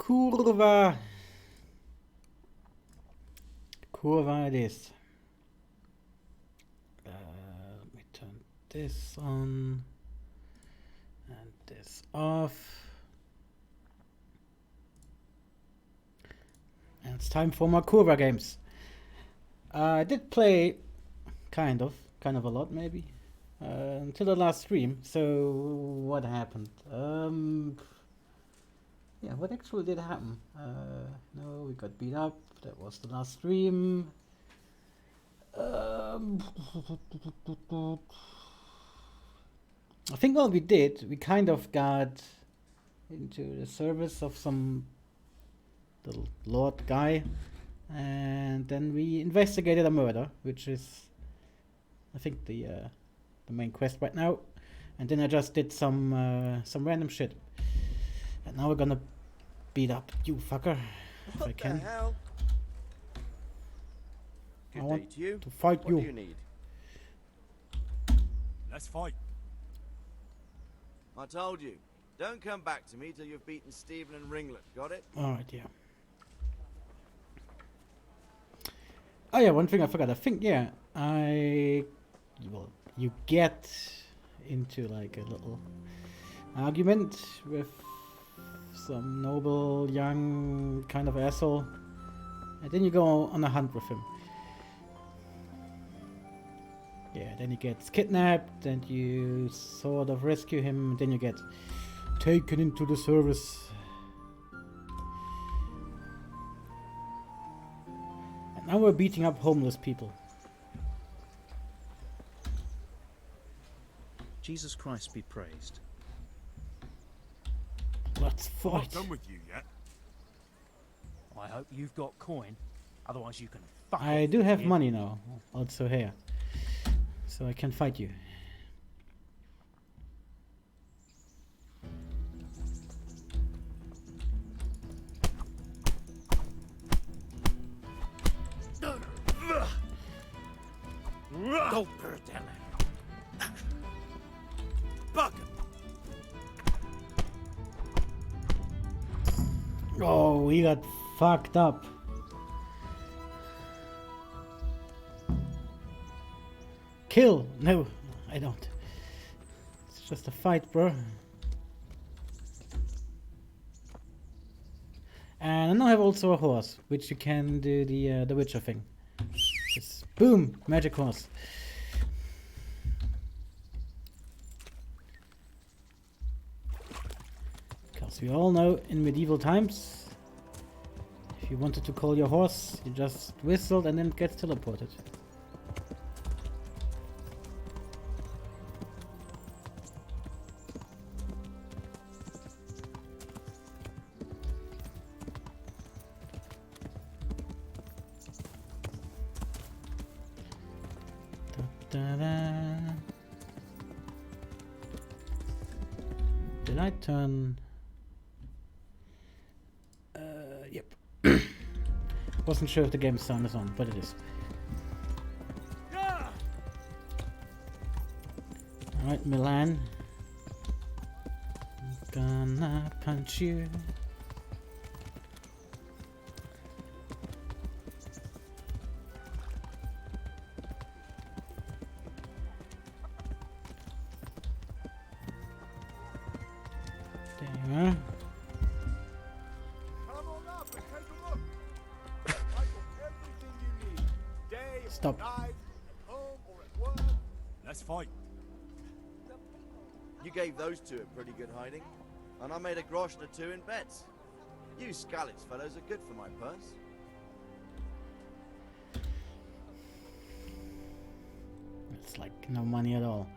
Kurva. Kurva it is. Let me turn this on and this off. And it's time for more Kurva games. I did play kind of a lot maybe until the last stream. So what happened? Yeah, what actually did happen? No, we got beat up. That was the last stream. I think what we did, we kind of got into the service of some little lord guy, and then we investigated a murder, which is, I think, the main quest right now. And then I just did some random shit. And now we're gonna beat up you fucker if I can. What the hell? I Good want day to you. to fight What you. do you need? Let's fight. I told you. Don't come back to me till you've beaten Stephen and Ringlet. Got it? Alright, yeah. Oh yeah, one thing I forgot. I think, yeah, well, you get into like a little argument with some noble young kind of asshole, and then you go on a hunt with him. Yeah, then he gets kidnapped and you sort of rescue him, and then you get taken into the service. And now we're beating up homeless people. Jesus Christ be praised. Let's I'm not fight. done with you yet. I hope you've got coin, otherwise you can fuck I off do have here. money now, also here, so I can fight you. Go, Burdella. Bucket. Oh, he got fucked up. Kill? No, I don't. It's just a fight, bro. And I now have also a horse, which you can do the Witcher thing. Just boom, magic horse. Because we all know in medieval times, if you wanted to call your horse, you just whistled and then it gets teleported. Da-da. Did I turn? Yep. Wasn't sure if the game sound is on, but it is. Alright, Milan. I'm gonna punch you. There. Come on up and take a look. I got everything you need. Day or Stop. night, at home or at work. Let's fight. You gave those two a pretty good hiding, and I made a grosh and a two in bets. You Scalitz fellows are good for my purse. It's like no money at all.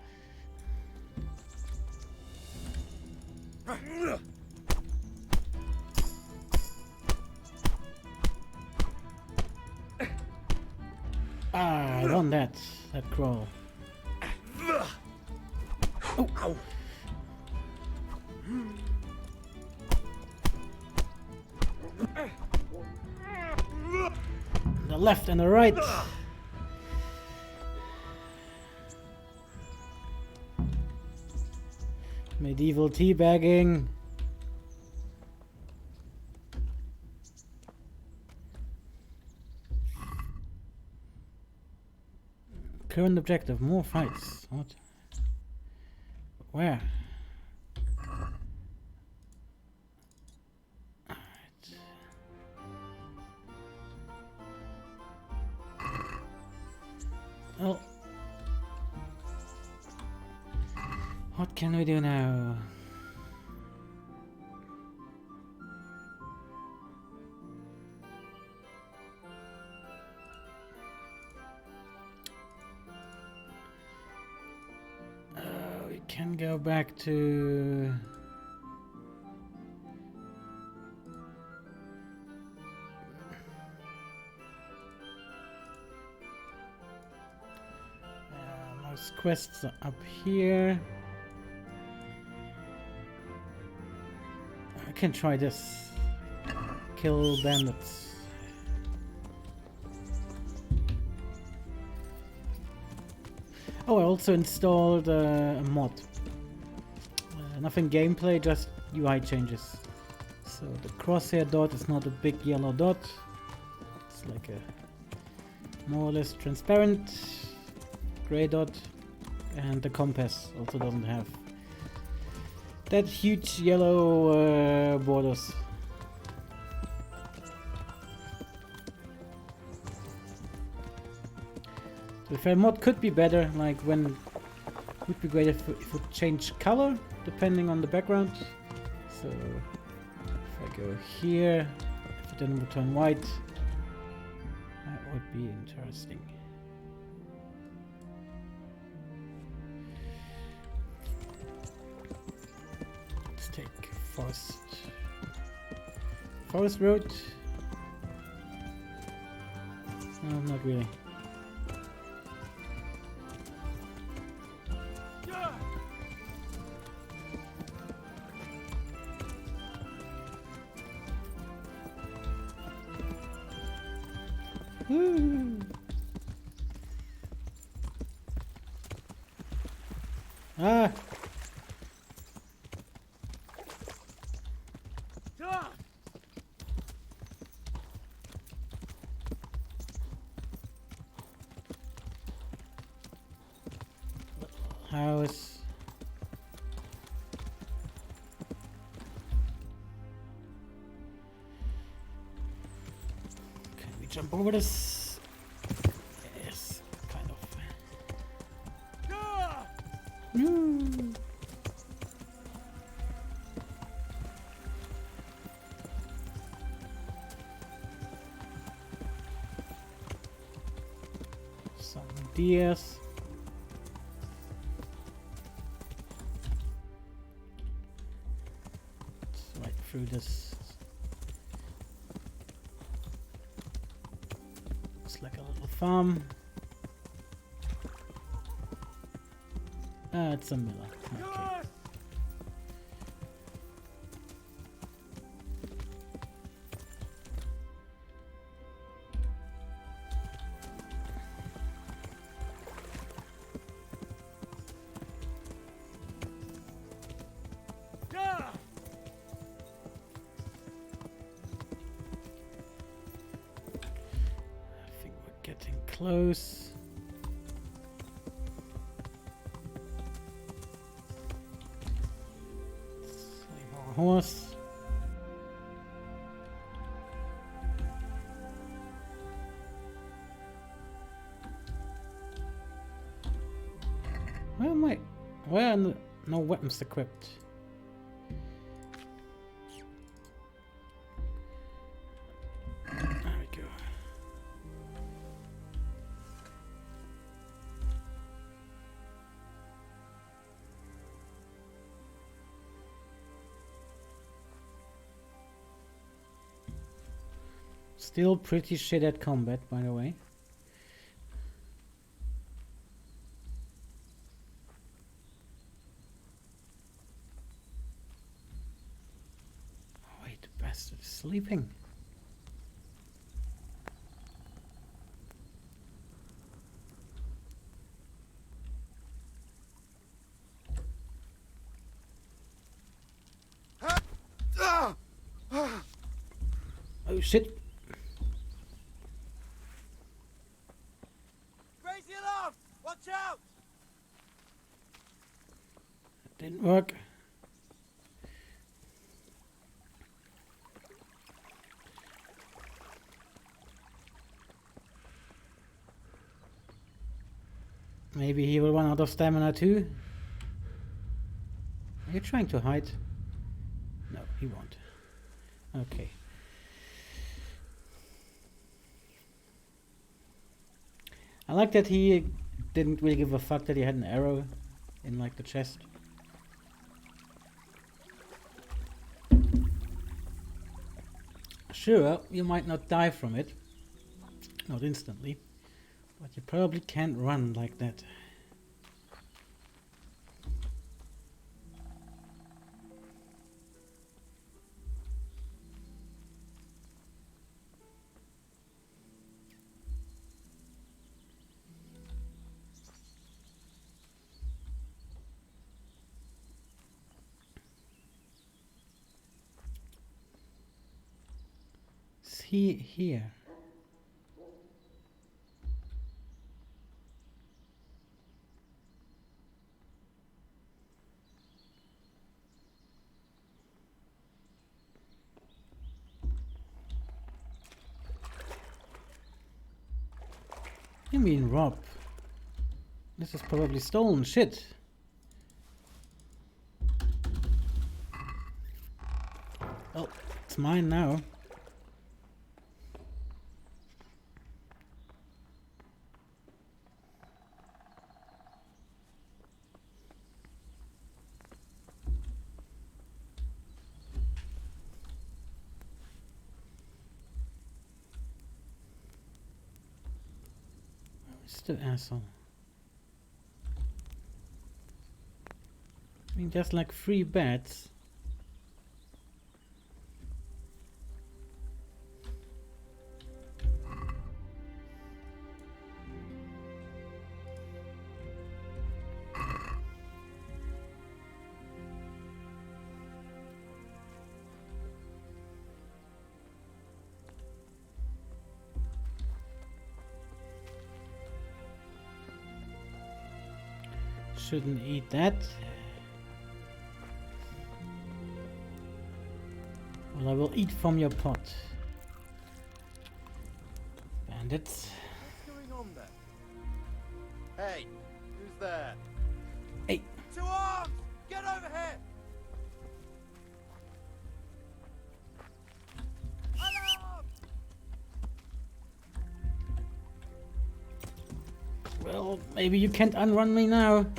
Ah, I won that crawl. Oh, ow. The left and the right. Medieval teabagging. Current objective, more fights. What? Where? Alright. Well, what can we do now? We can go back to most quests are up here. I can try this. Kill bandits. Oh, I also installed a mod. Nothing gameplay, just UI changes. So the crosshair dot is not a big yellow dot. It's like a more or less transparent gray dot. And the compass also doesn't have that huge yellow borders. The fair mod could be better, like when would be great if it would change color depending on the background. So if I go here, if it then would turn white, that would be interesting. Let's take forest road. No, not really. Ah! How is... Can we jump over this? Yes, kind of. No. Some deers. Right through this. It's like a little farm. Ah, it's a miller. Okay. I think we're getting close. Horse. Where am I? Where are no weapons equipped? There we go. Still pretty shit at combat, by the way. Oh, wait, the bastard is sleeping. Oh shit. Raise the alarm! Maybe he will run out of stamina too. Are you trying to hide? No, he won't. Okay. I like that he didn't really give a fuck that he had an arrow in like the chest. Sure, you might not die from it. Not instantly. But you probably can't run like that. See here. You mean rob? This is probably stolen shit. Oh, it's mine now. Where's the asshole? I mean, just like 3 beds. Shouldn't eat that. Well, I will eat from your pot. Bandits. What's going on there? Hey, who's there? Hey, To arms! Get over here! Alarm! well, maybe you can't unrun me now. Alarm!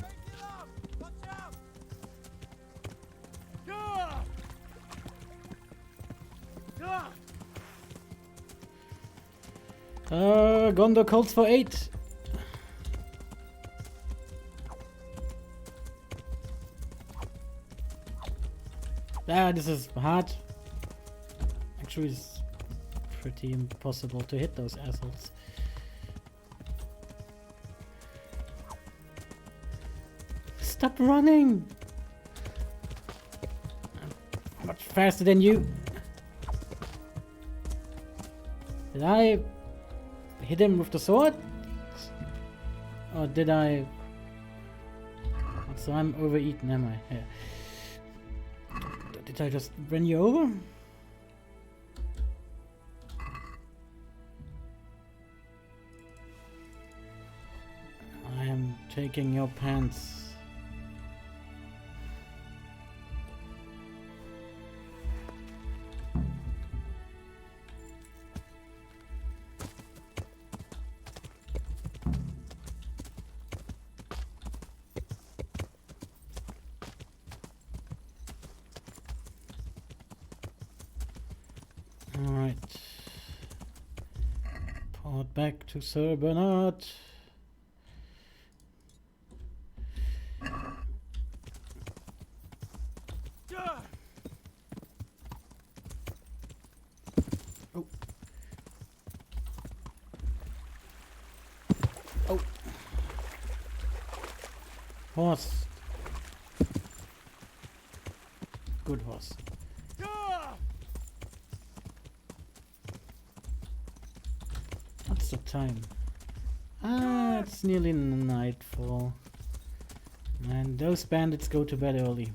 Watch out! Gah! Gah! Gondor calls for 8. Ah, this is hard. Actually, it's pretty impossible to hit those assholes. Stop running! I'm much faster than you. Did I hit him with the sword? Or did I... So I'm overeaten, am I? Yeah. Did I just run you over? I am taking your pants. Alright. Port back to Sir Bernard. Gah! Oh. Oh. Horse. Good horse. Gah! What's the time? Ah, it's nearly nightfall. And those bandits go to bed early.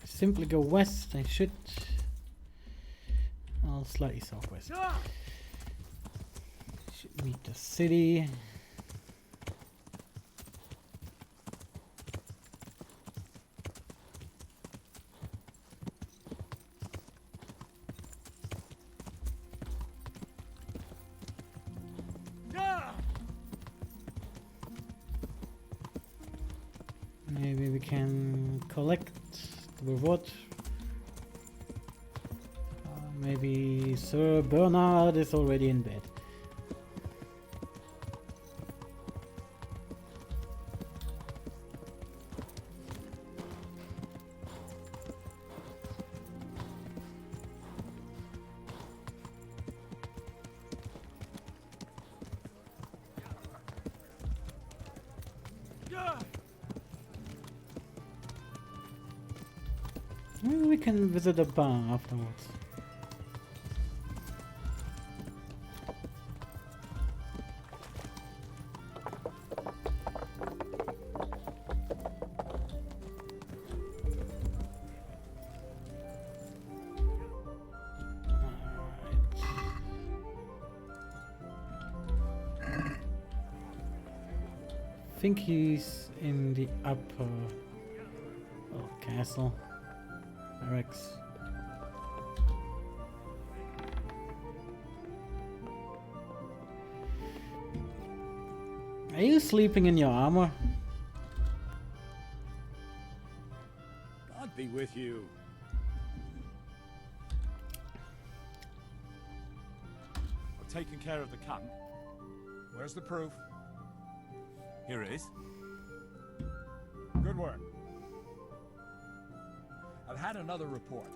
If I simply go west, I should slightly southwest. Should meet the city. Maybe we can collect the reward. Maybe Sir Bernard is already in bed. Maybe we can visit a bar afterwards. I think he's in the upper castle barracks. Are you sleeping in your armor? God be with you. I've taken care of the camp. Where's the proof? Here it is. Good work. I've had another report.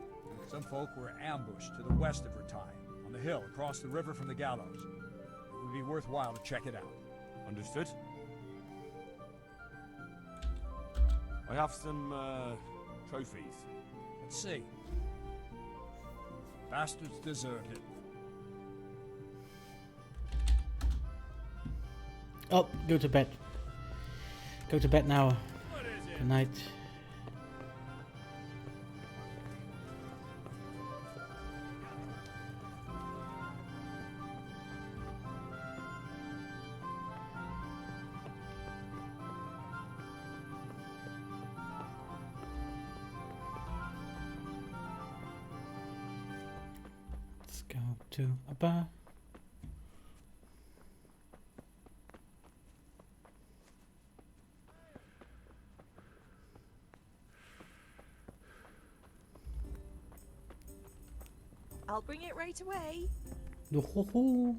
Some folk were ambushed to the west of Rattay, on the hill across the river from the gallows. It would be worthwhile to check it out. Understood. I have some trophies. Let's see. Bastards deserved it. Oh, go to bed. Go to bed now. What is it? Good night. Let's go to a bar. I'll bring it right away. Yo-ho-ho.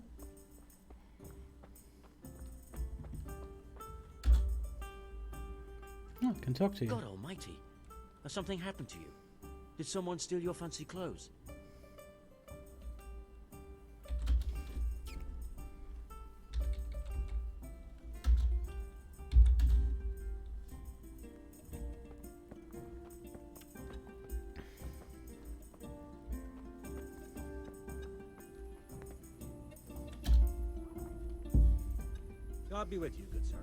Oh, I can talk to you. God almighty. Has something happened to you? Did someone steal your fancy clothes? God be with you, good sir.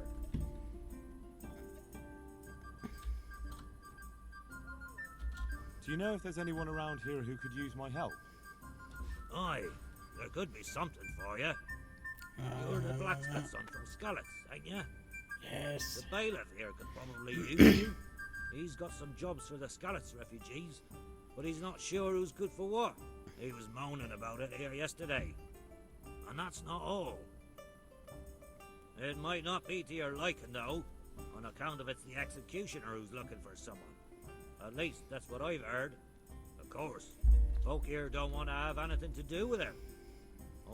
Do you know if there's anyone around here who could use my help? Aye, there could be something for you. You're the blacksmith's son from Skalitz, ain't you? Yes. The bailiff here could probably use you. He's got some jobs for the Skalitz refugees, but he's not sure who's good for what. He was moaning about it here yesterday. And that's not all. It might not be to your liking, though, on account of it's the executioner who's looking for someone. At least, that's what I've heard. Of course, folk here don't want to have anything to do with him.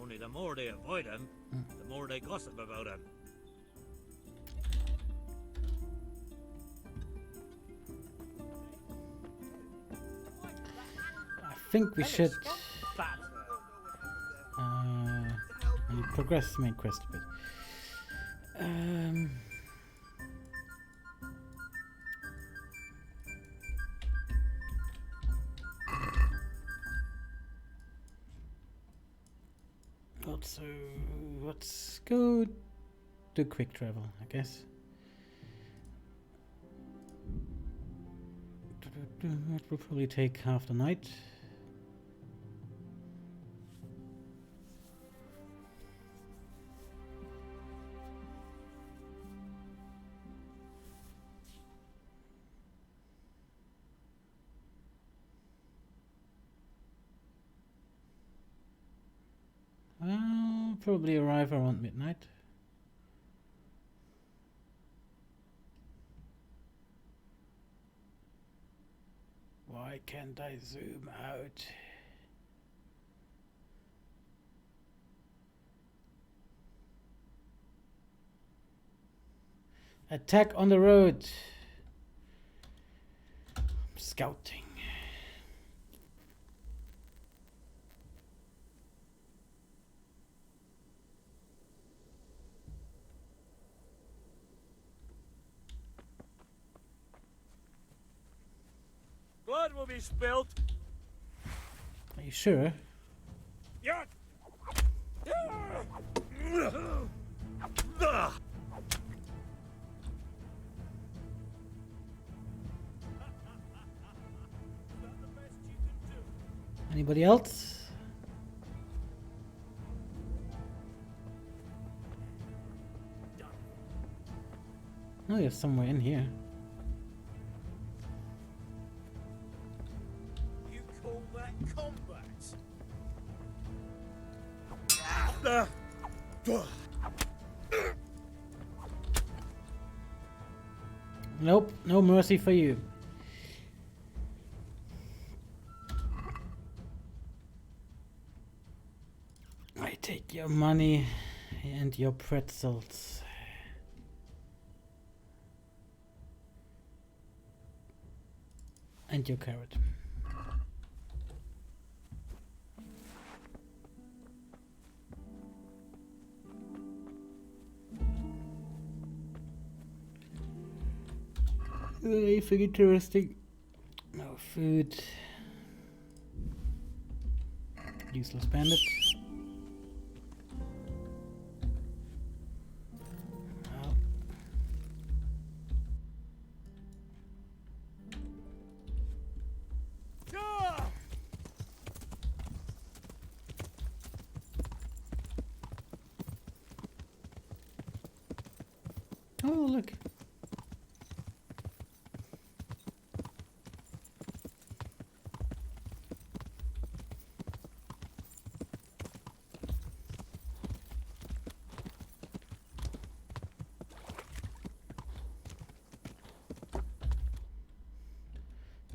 Only the more they avoid him, the more they gossip about him. I think we should progress main quest a bit. Also, let's go do quick travel, I guess. It will probably take half the night. probably arrive around midnight. Why can't I zoom out? Attack on the road. I'm scouting. Blood will be spilt. Are you sure? Yeah. Anybody else? No, you're somewhere in here. You call that combat? Nope, no mercy for you. I take your money and your pretzels. And your carrot. Anything interesting? No food. Useless bandit. No. Oh, look.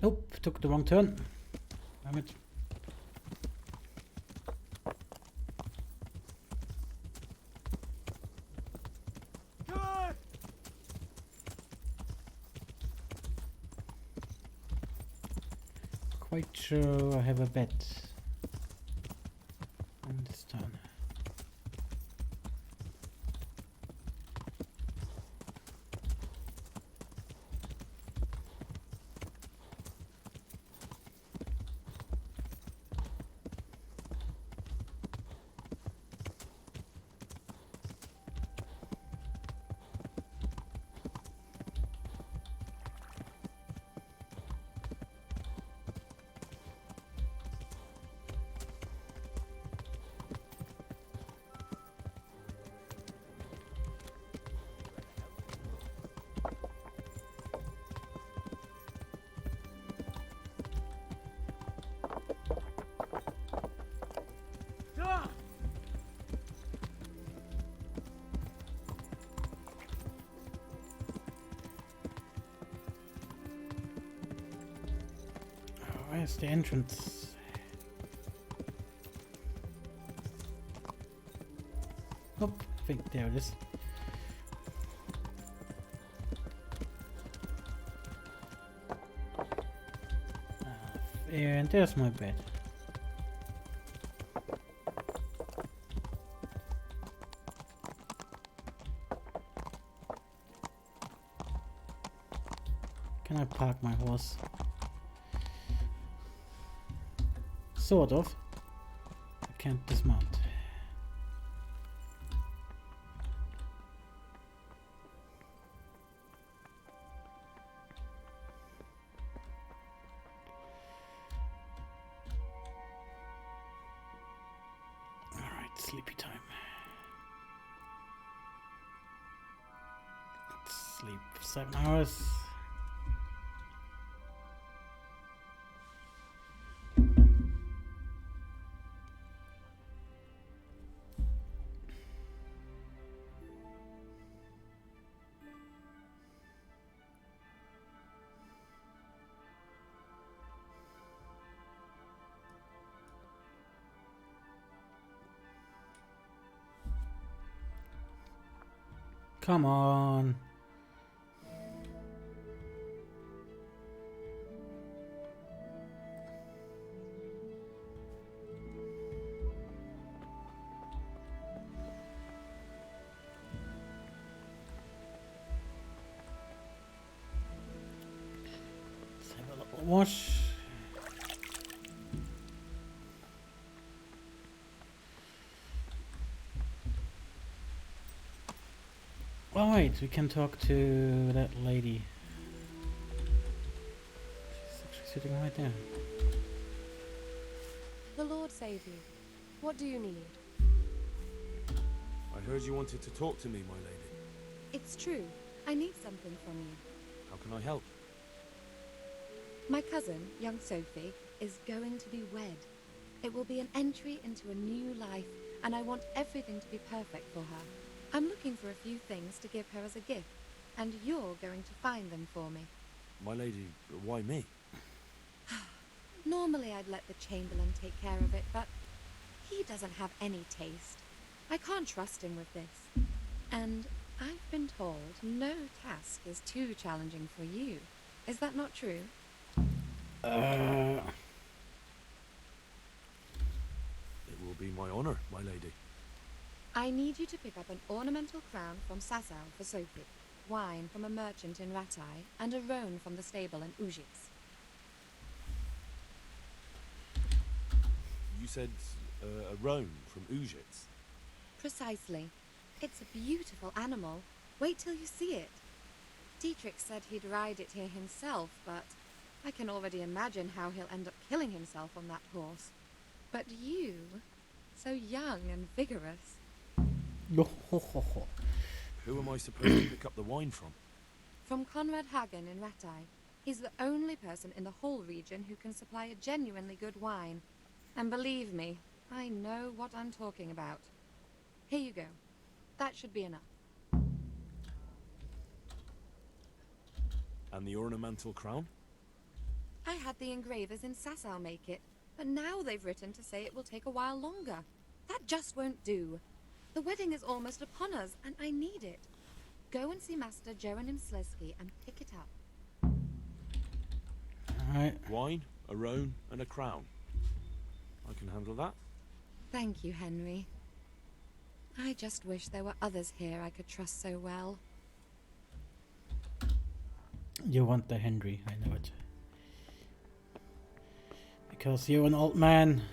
Nope, took the wrong turn. Damn it. Quite sure I have a bet on this turn. Where's the entrance? Oh, I think there it is. And there's my bed. Can I park my horse? Sort of. I can't dismount. Alright, sleepy time. Let's sleep 7 hours. Come on. Let's have a little wash. Alright, we can talk to that lady. She's actually sitting right there. The Lord save you. What do you need? I heard you wanted to talk to me, my lady. It's true. I need something from you. How can I help? My cousin, young Sophie, is going to be wed. It will be an entry into a new life, and I want everything to be perfect for her. I'm looking for a few things to give her as a gift, and you're going to find them for me. My lady, why me? Normally I'd let the Chamberlain take care of it, but he doesn't have any taste. I can't trust him with this. And I've been told no task is too challenging for you. Is that not true? It will be my honor, my lady. I need you to pick up an ornamental crown from Sasau for Sophie, wine from a merchant in Ratai, and a roan from the stable in Ujits. You said a roan from Ujits. Precisely. It's a beautiful animal. Wait till you see it. Dietrich said he'd ride it here himself, but I can already imagine how he'll end up killing himself on that horse. But you, so young and vigorous. Who am I supposed to pick up the wine from? From Conrad Hagen in Ratai. He's the only person in the whole region who can supply a genuinely good wine. And believe me, I know what I'm talking about. Here you go. That should be enough. And the ornamental crown? I had the engravers in Sasau make it, but now they've written to say it will take a while longer. That just won't do. The wedding is almost upon us, and I need it. Go and see Master Jeronim Slesky and pick it up. Alright. Wine, a roan, and a crown. I can handle that. Thank you, Henry. I just wish there were others here I could trust so well. You want the Henry, I know it. Because you're an old man.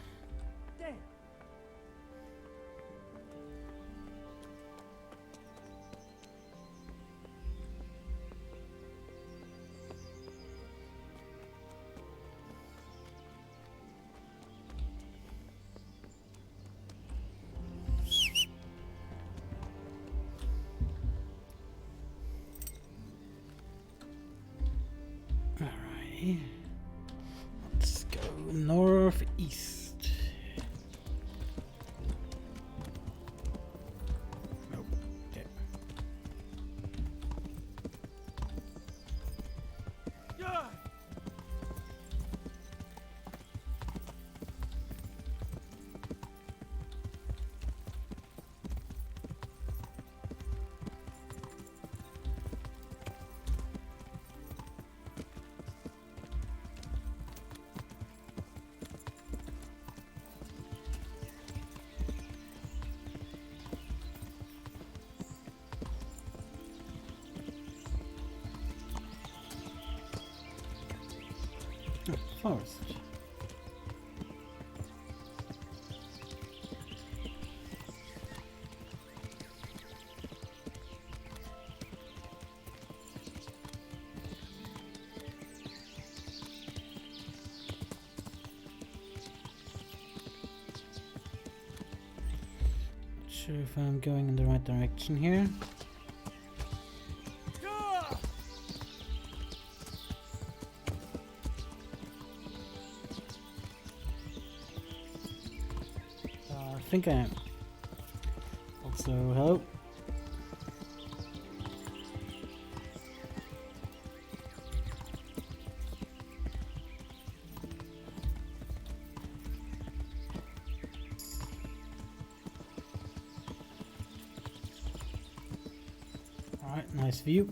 Alright. Let's go northeast. Nope. Okay. Forest. Not sure if I'm going in the right direction here. I think I am. Also, hello. Alright, nice view.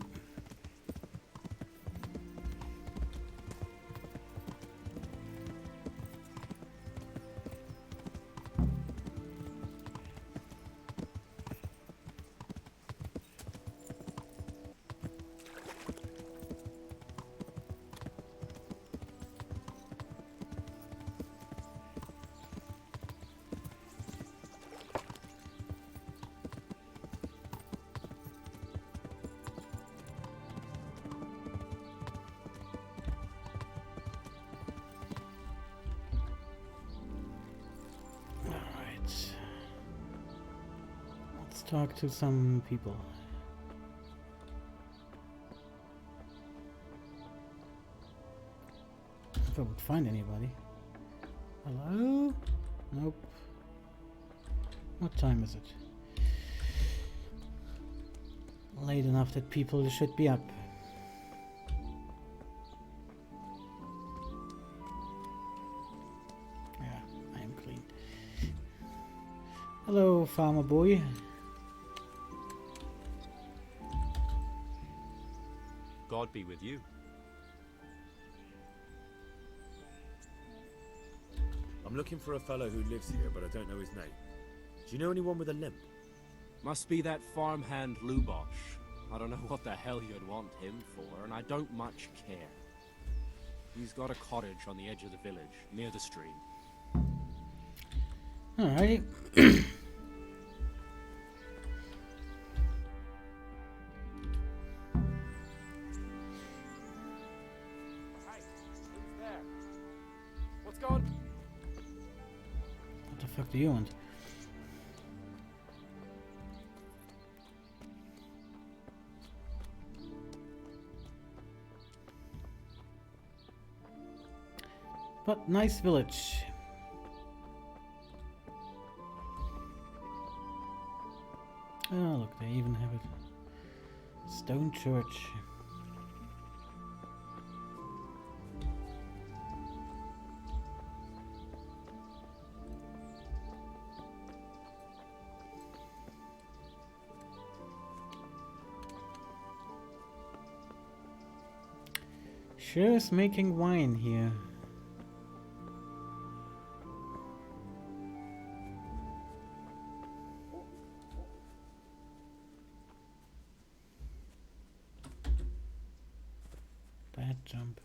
Talk to some people. If I would find anybody. Hello? Nope. What time is it? Late enough that people should be up. Yeah, I am clean. Hello, farmer boy. God be with you. I'm looking for a fellow who lives here, but I don't know his name. Do you know anyone with a limp? Must be that farmhand Lubosh. I don't know what the hell you'd want him for, and I don't much care. He's got a cottage on the edge of the village, near the stream. Alrighty. What the fuck do you want? But nice village. Oh look, they even have a stone church. Sure is making wine here. Bad jump.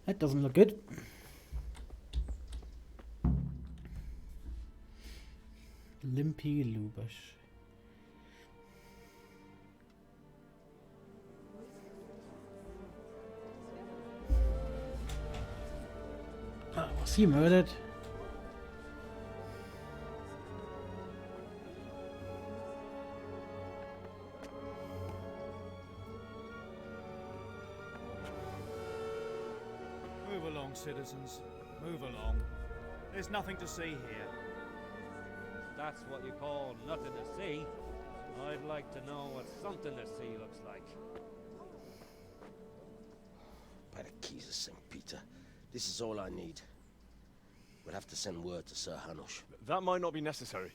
That doesn't look good. Limpy Lubosh. Was he murdered? Move along, citizens. Move along. There's nothing to see here. That's what you call nothing to see. I'd like to know what something to see looks like. By the keys of St. Peter, this is all I need. We'll have to send word to Sir Hanush. That might not be necessary.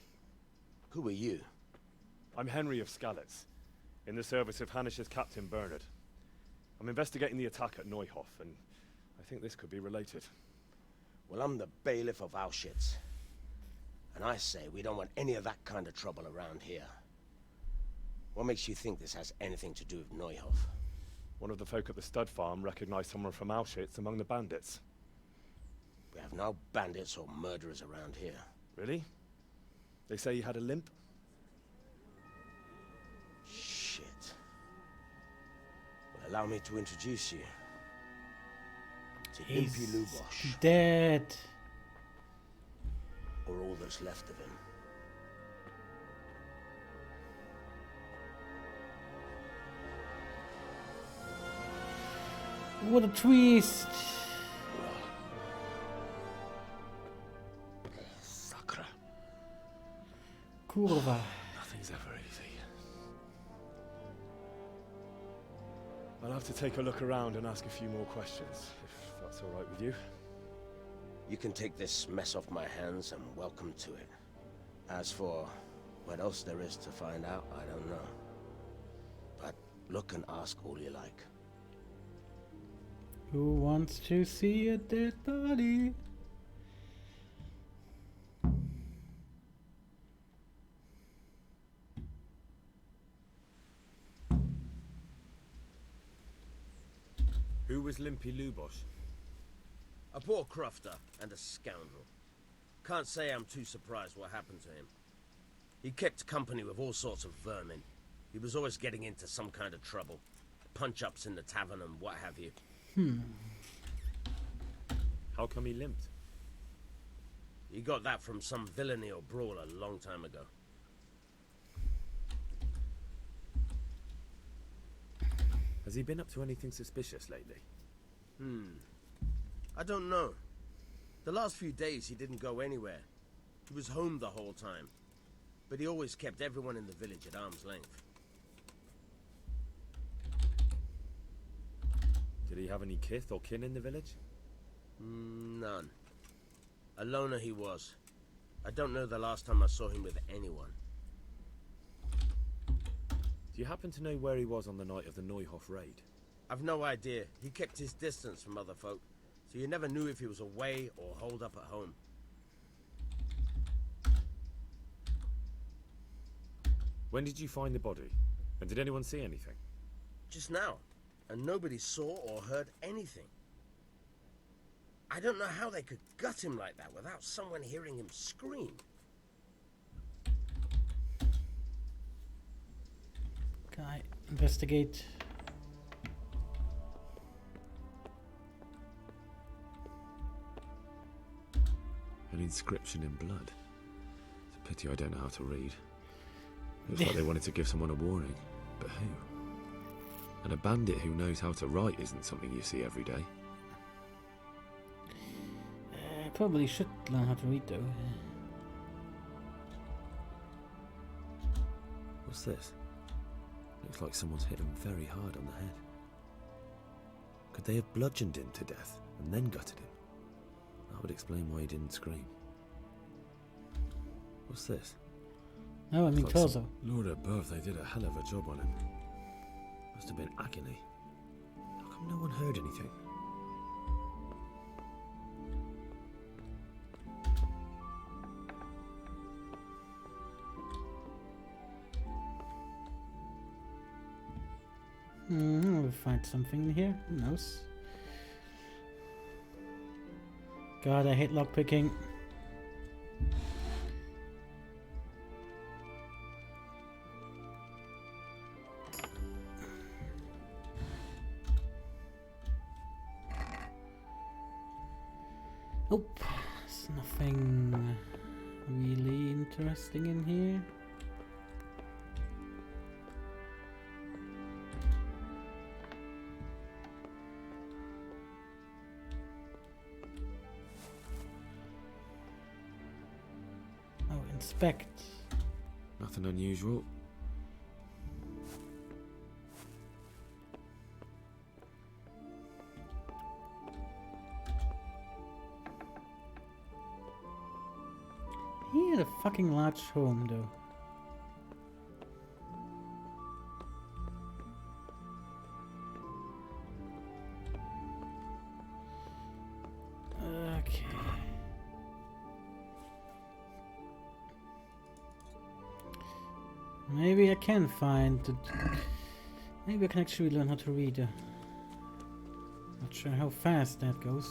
Who are you? I'm Henry of Skalitz, in the service of Hanush's Captain Bernard. I'm investigating the attack at Neuhof, and I think this could be related. Well, I'm the bailiff of Auschwitz. And I say we don't want any of that kind of trouble around here. What makes you think this has anything to do with Neuhof? One of the folk at the stud farm recognized someone from Auschwitz among the bandits. We have no bandits or murderers around here. Really? They say he had a limp? Shit. Well, allow me to introduce you to Limpy Lubosh. Dead. Or all that's left of him. What a twist! Sakra. Kurva. Nothing's ever easy. I'll have to take a look around and ask a few more questions, if that's all right with you. You can take this mess off my hands and welcome to it. As for what else there is to find out, I don't know. But look and ask all you like. Who wants to see a dead body? Who was Limpy Lubosh? A poor crofter and a scoundrel. Can't say I'm too surprised what happened to him. He kept company with all sorts of vermin. He was always getting into some kind of trouble. Punch-ups in the tavern and what have you. How come he limped? He got that from some villainy or brawl a long time ago. Has he been up to anything suspicious lately? I don't know. The last few days he didn't go anywhere. He was home the whole time. But he always kept everyone in the village at arm's length. Did he have any kith or kin in the village? None. A loner he was. I don't know the last time I saw him with anyone. Do you happen to know where he was on the night of the Neuhof raid? I've no idea. He kept his distance from other folk, so you never knew if he was away or holed up at home. When did you find the body? And did anyone see anything? Just now. And nobody saw or heard anything. I don't know how they could gut him like that without someone hearing him scream. Can I investigate? An inscription in blood. It's a pity I don't know how to read. Looks like they wanted to give someone a warning. But who? And a bandit who knows how to write isn't something you see every day. I probably should learn how to read though. What's this? Looks like someone's hit him very hard on the head. Could they have bludgeoned him to death and then gutted him? That would explain why he didn't scream. What's this? No, I mean torso. Lord above, they did a hell of a job on him. Must have been agony. How come no one heard anything? We'll find something in here. Who knows? God, I hate lockpicking. Nope, there's nothing really interesting in here. Oh, inspect. Nothing unusual. He had a fucking large home, though. Okay. Maybe I can find it. Maybe I can actually learn how to read. Not sure how fast that goes.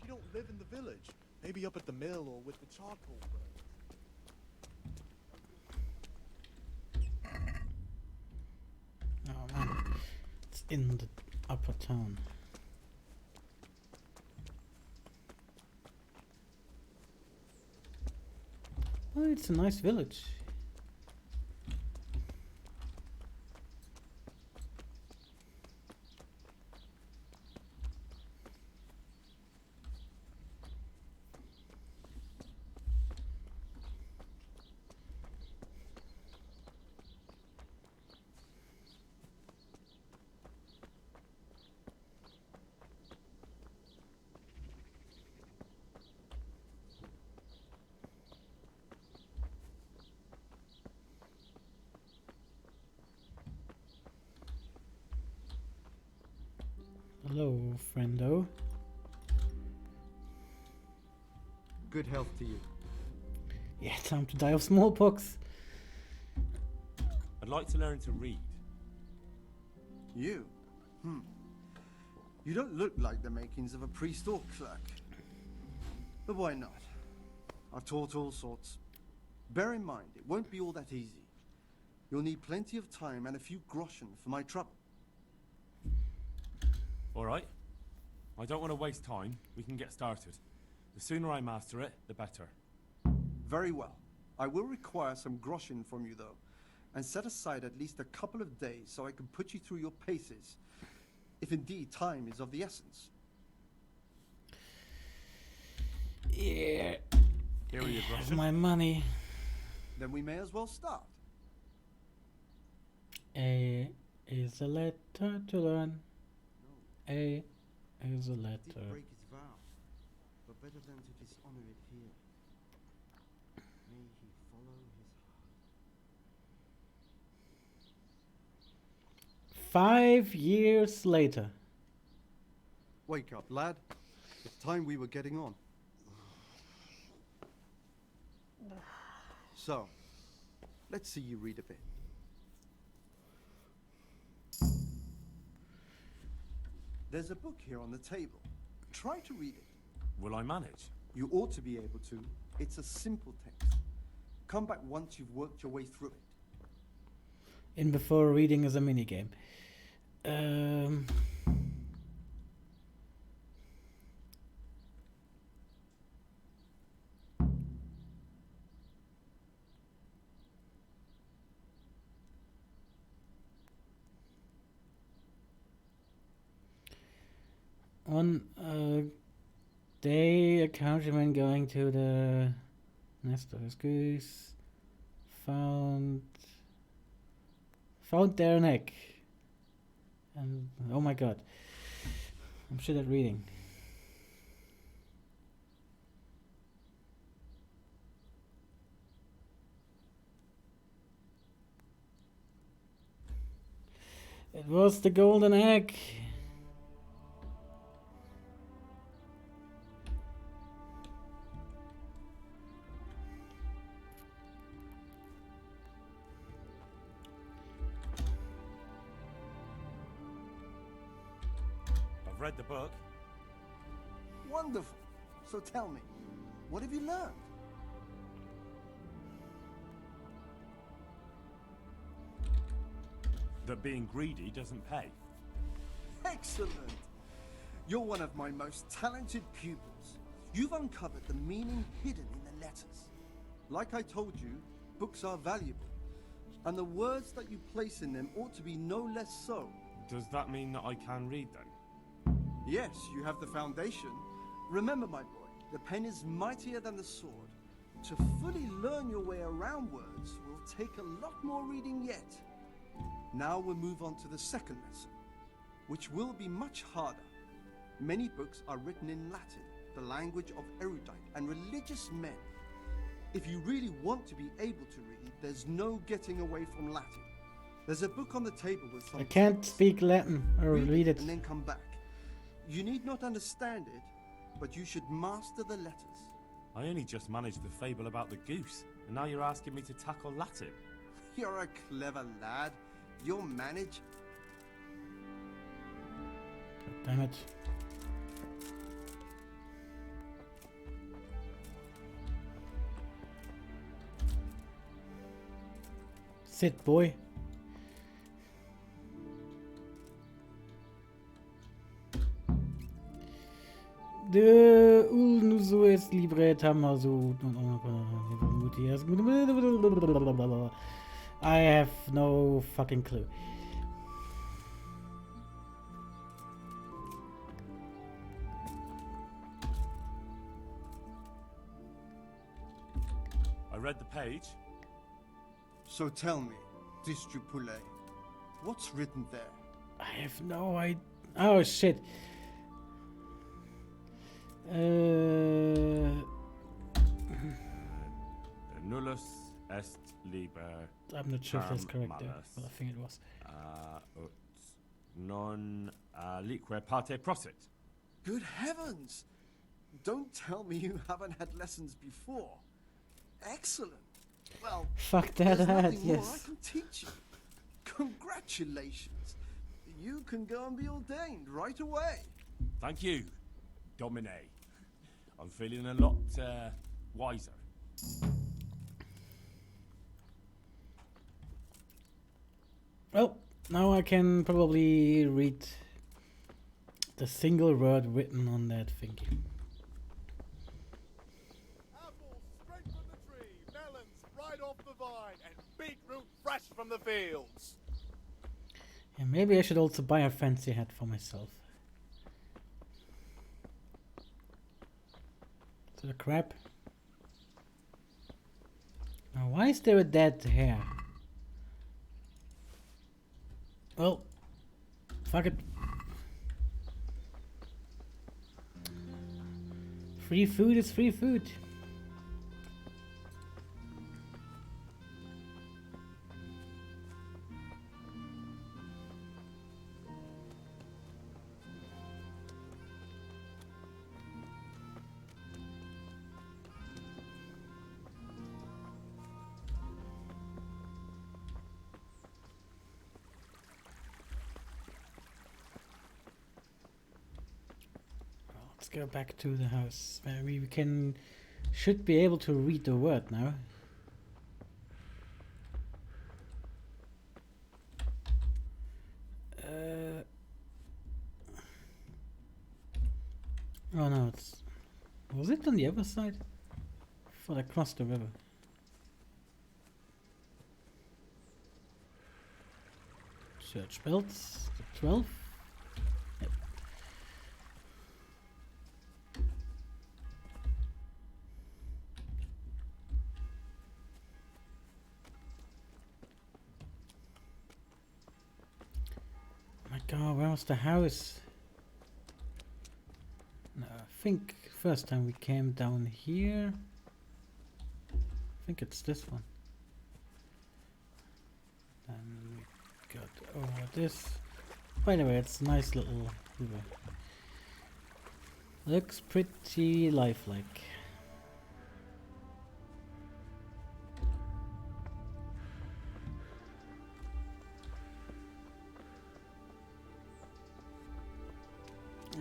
She don't live in the village. Maybe up at the mill or with the charcoal burn. in the upper town. Oh, it's a nice village. Hello, friendo. Good health to you. Yeah, time to die of smallpox. I'd like to learn to read. You? You don't look like the makings of a priest or clerk. But why not? I've taught all sorts. Bear in mind, it won't be all that easy. You'll need plenty of time and a few groschen for my trouble. All right. I don't want to waste time. We can get started. The sooner I master it, the better. Very well. I will require some groschen from you, though, and set aside at least a couple of days so I can put you through your paces, if indeed time is of the essence. Yeah. Here are your groschen. My money. Then we may as well start. A is a letter to learn. A is a letter. Did break his vow, but better than to dishonor it here. May he follow his heart. 5 years later. Wake up, lad. It's time we were getting on. So, let's see you read a bit. There's a book here on the table. Try to read it. Will I manage? You ought to be able to. It's a simple text. Come back once you've worked your way through it. In before reading is a minigame. One day, a countryman going to the nest of his goose found there an egg. And oh my god, I'm shit at reading. It was the golden egg. I've read the book. Wonderful. So tell me, what have you learned? That being greedy doesn't pay. Excellent. You're one of my most talented pupils. You've uncovered the meaning hidden in the letters. Like I told you, books are valuable, and the words that you place in them ought to be no less so. Does that mean that I can read then? Yes, you have the foundation. Remember, my boy, the pen is mightier than the sword. To fully learn your way around words will take a lot more reading yet. Now we'll move on to the second lesson, which will be much harder. Many books are written in Latin, the language of erudite and religious men. If you really want to be able to read, there's no getting away from Latin. There's a book on the table with some I can't texts. speak Latin or read it. And then come back. You need not understand it, but you should master the letters. I only just managed the fable about the goose, and now you're asking me to tackle Latin. You're a clever lad. You'll manage. God damn it. Sit, boy. De Ulnusu es libre Tamazu. I have no fucking clue. I read the page. So tell me, Distripule, what's written there? I have no idea. Oh shit. Nullus est liber. I'm not sure if that's correct there, malus, but I think it was. Ut non lique parte prosit. Good heavens! Don't tell me you haven't had lessons before. Excellent. Well, Fuck that, there's I had, nothing more I yes. can teach you. Congratulations. You can go and be ordained right away. Thank you, Domine. I'm feeling a lot wiser. Well, now I can probably read the single word written on that thingy. Apples straight from the tree, melons right off the vine, and beetroot fresh from the fields. And maybe I should also buy a fancy hat for myself. To the crap. Now, why is there a dead hair? Well, fuck it. Free food is free food. Let's go back to the house. We should be able to read the word now. Oh no, was it on the other side? I thought I crossed the river. Search belts, the 12. Yep. Oh my god, where was the house? No, I think first time we came down here. I think it's this one. And we got over this. By the way, it's a nice little river. Looks pretty lifelike.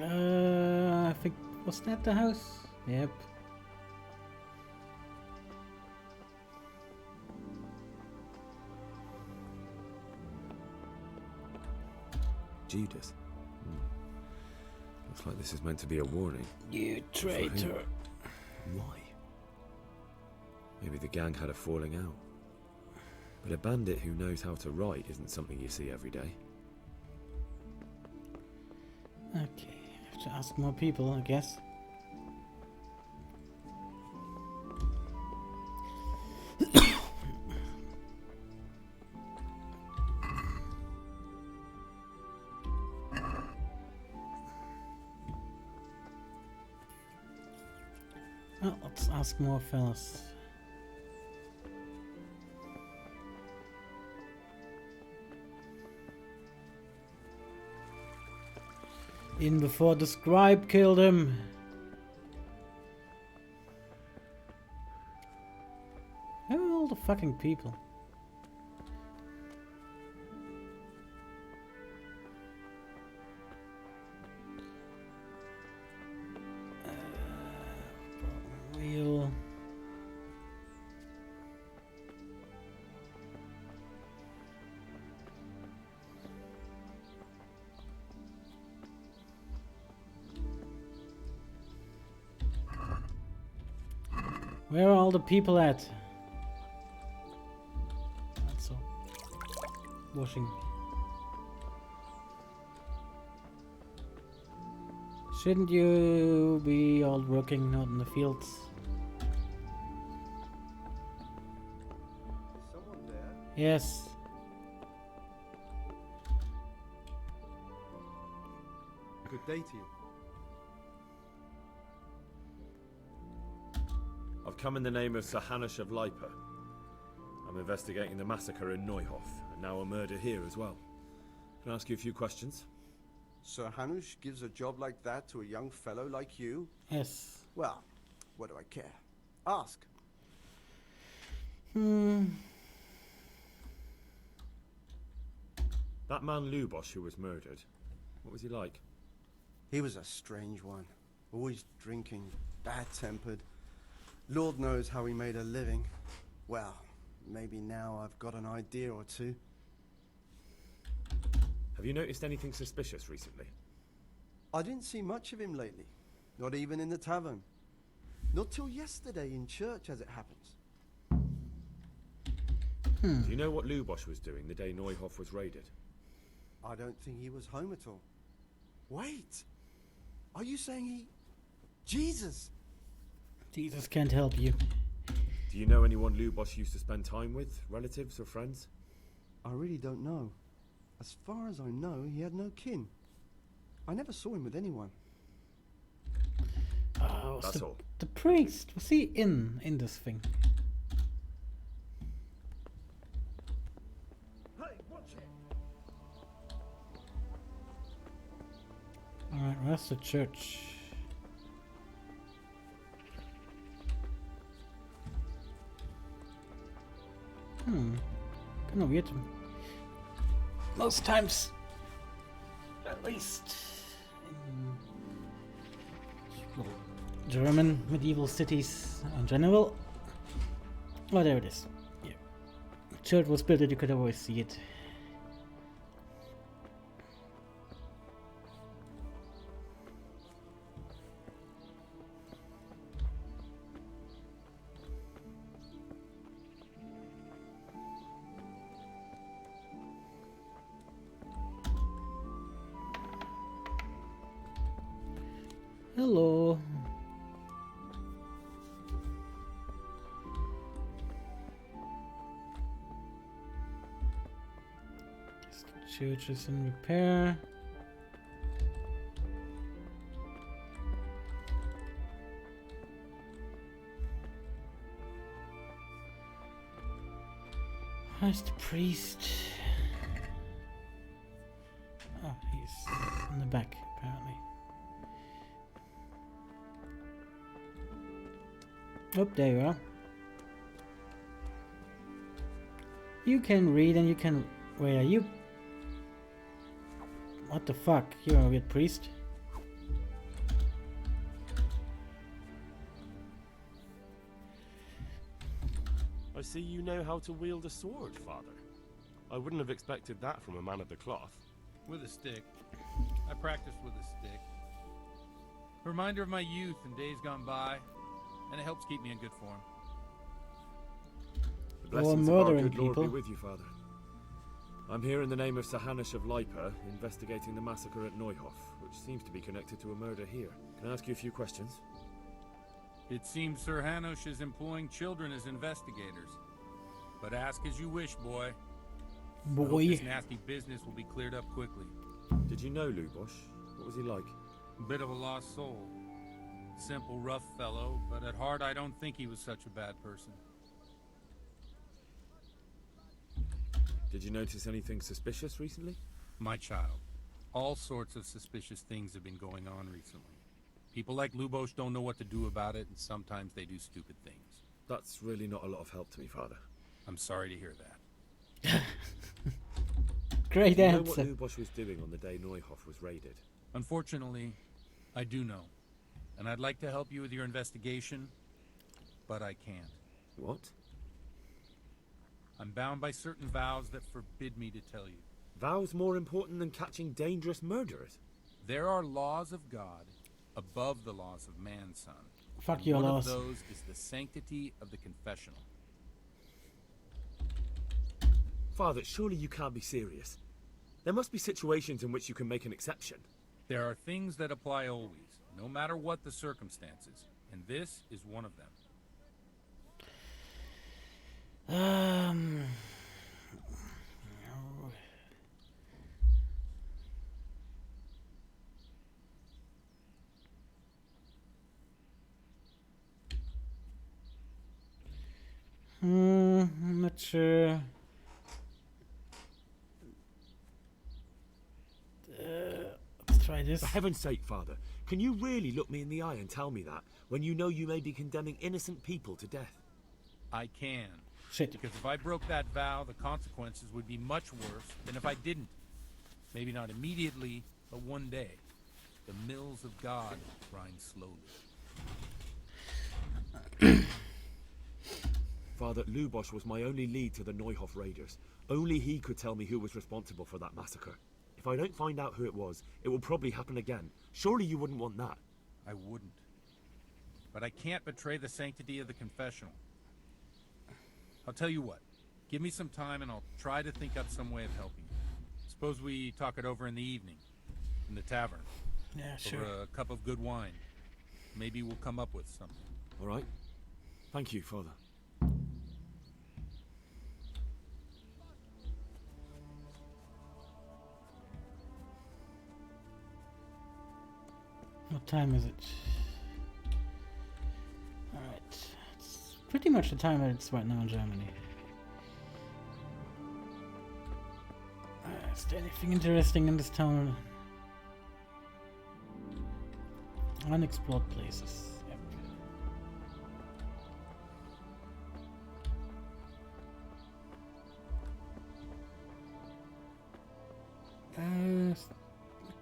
I think, was that the house? Yep. Judas. Looks like this is meant to be a warning. You traitor. Why? Maybe the gang had a falling out. But a bandit who knows how to write isn't something you see every day. Okay, have to ask more people, I guess. Well, let's ask more fellas. In before the scribe killed him. Who are all the fucking people? Wheel. Where are all the people at? Also, washing. Shouldn't you be all working out in the fields? Is someone there? Yes. Good day to you. I've come in the name of Sir Hanush of Leiper. I'm investigating the massacre in Neuhof, and now a murder here as well. Can I ask you a few questions? Sir Hanush gives a job like that to a young fellow like you? Yes. Well, what do I care? Ask. That man Lubosh who was murdered, what was he like? He was a strange one. Always drinking, bad-tempered. Lord knows how he made a living. Well, maybe now I've got an idea or two. Have you noticed anything suspicious recently? I didn't see much of him lately. Not even in the tavern. Not till yesterday in church, as it happens. Do you know what Lubosh was doing the day Neuhof was raided? I don't think he was home at all. Wait! Are you saying he... Jesus! Jesus can't help you. Do you know anyone Lubosh used to spend time with? Relatives or friends? I really don't know. As far as I know, he had no kin. I never saw him with anyone. Oh, that's all. The priest, was he in this thing? Hey, watch it! Alright, where's the church? Kind of weird. Most times, at least in German medieval cities in general. Oh, there it is. Yeah. Church was built that you could always see it. Hello. Guess the church is in repair. Where's the priest? Oh, he's in the back, apparently. Oh, there you are. You can read and you can... Wait, are you... What the fuck? You're a weird priest. I see you know how to wield a sword, Father. I wouldn't have expected that from a man of the cloth. With a stick. I practiced with a stick. A reminder of my youth and days gone by. And it helps keep me in good form. The blessings of our good Lord be with you, Father. I'm here in the name of Sir Hanush of Leiper, investigating the massacre at Neuhof, which seems to be connected to a murder here. Can I ask you a few questions? It seems Sir Hanush is employing children as investigators. But ask as you wish, boy. I hope this nasty business will be cleared up quickly. Did you know Lubosh? What was he like? A bit of a lost soul. Simple, rough fellow, but at heart I don't think he was such a bad person. Did you notice anything suspicious recently? My child, all sorts of suspicious things have been going on recently. People like Lubosh don't know what to do about it, and sometimes they do stupid things. That's really not a lot of help to me, Father. I'm sorry to hear that. Great do you know answer. what Lubosh was doing on the day Neuhof was raided? Unfortunately, I do know. And I'd like to help you with your investigation, but I can't. What? I'm bound by certain vows that forbid me to tell you. Vows more important than catching dangerous murderers? There are laws of God above the laws of man, son. Fuck And your one laws. of those is the sanctity of the confessional. Father, surely you can't be serious. There must be situations in which you can make an exception. There are things that apply always, no matter what the circumstances, and this is one of them. I'm not sure. Let's try this. For heaven's sake, Father, can you really look me in the eye and tell me that when you know you may be condemning innocent people to death? I can. Shit. Because if I broke that vow, the consequences would be much worse than if I didn't. Maybe not immediately, but one day. The mills of God grind slowly. Father, Lubosh was my only lead to the Neuhof raiders. Only he could tell me who was responsible for that massacre. If I don't find out who it was, it will probably happen again. Surely you wouldn't want that. I wouldn't. But I can't betray the sanctity of the confessional. I'll tell you what. Give me some time and I'll try to think up some way of helping you. Suppose we talk it over in the evening. In the tavern. Yeah, sure. Over a cup of good wine. Maybe we'll come up with something. All right. Thank you, Father. What time is it? Alright. It's pretty much the time that it's right now in Germany. Is there anything interesting in this town? Unexplored places. Yep.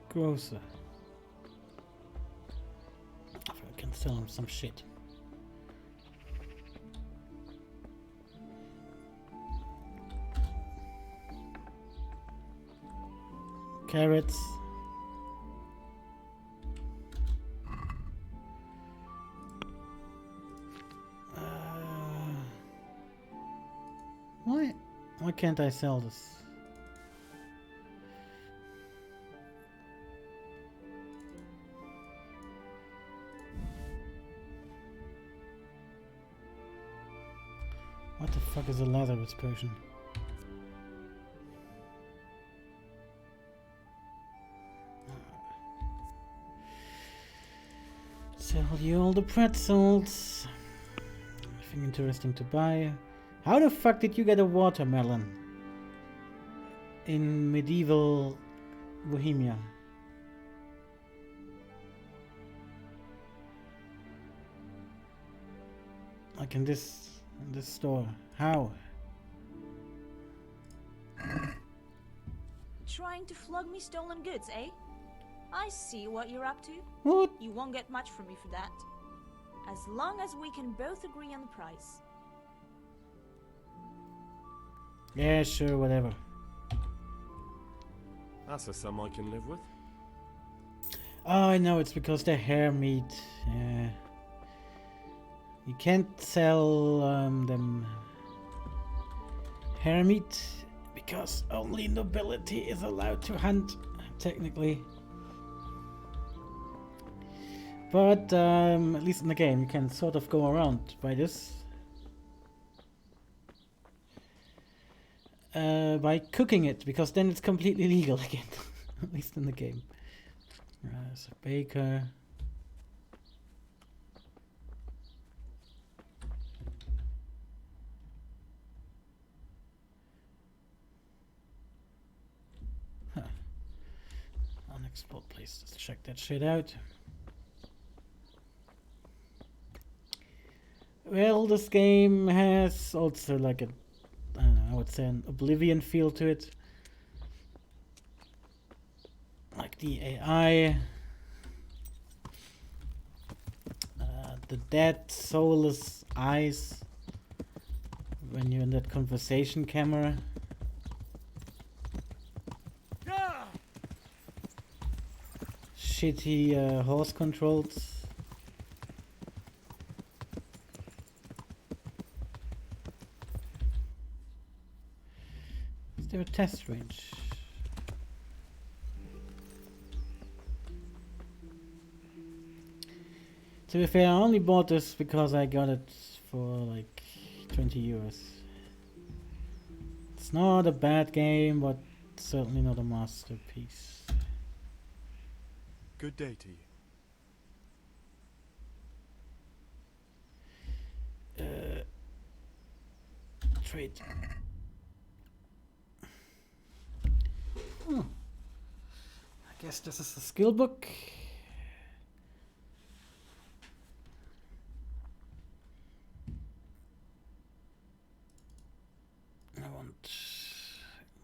Grocer. I can sell him some shit. Carrots. Why can't I sell this? What the fuck is a Lazarus potion? Sell you all the pretzels. Nothing interesting to buy. How the fuck did you get a watermelon in medieval Bohemia? Like in this store. How? Trying to flog me stolen goods, eh? I see what you're up to. What? You won't get much from me for that. As long as we can both agree on the price. Yeah, sure, whatever. That's a sum I can live with. Oh, I know, it's because they're hair meat. Yeah. You can't sell them hair meat because only nobility is allowed to hunt, technically. But at least in the game you can sort of go around by this. By cooking it, because then it's completely legal again. At least in the game. There's a baker. Huh. Unexplored place. Let's check that shit out. Well, this game has also like a, I don't know, I would say an Oblivion feel to it. Like the AI. The dead, soulless eyes when you're in that conversation camera. Shitty horse controls. Is there a test range? To be fair, I only bought this because I got it for like 20 euros. It's not a bad game, but certainly not a masterpiece. Good day to you. Trade. I guess this is a skill book. I want.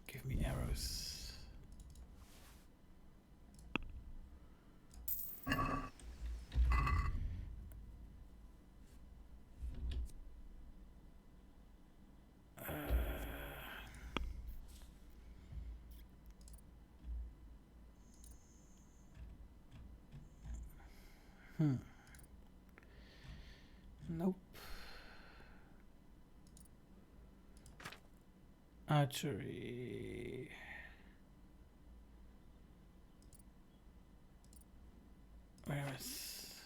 Give me arrows. Nope. Archery. Where is?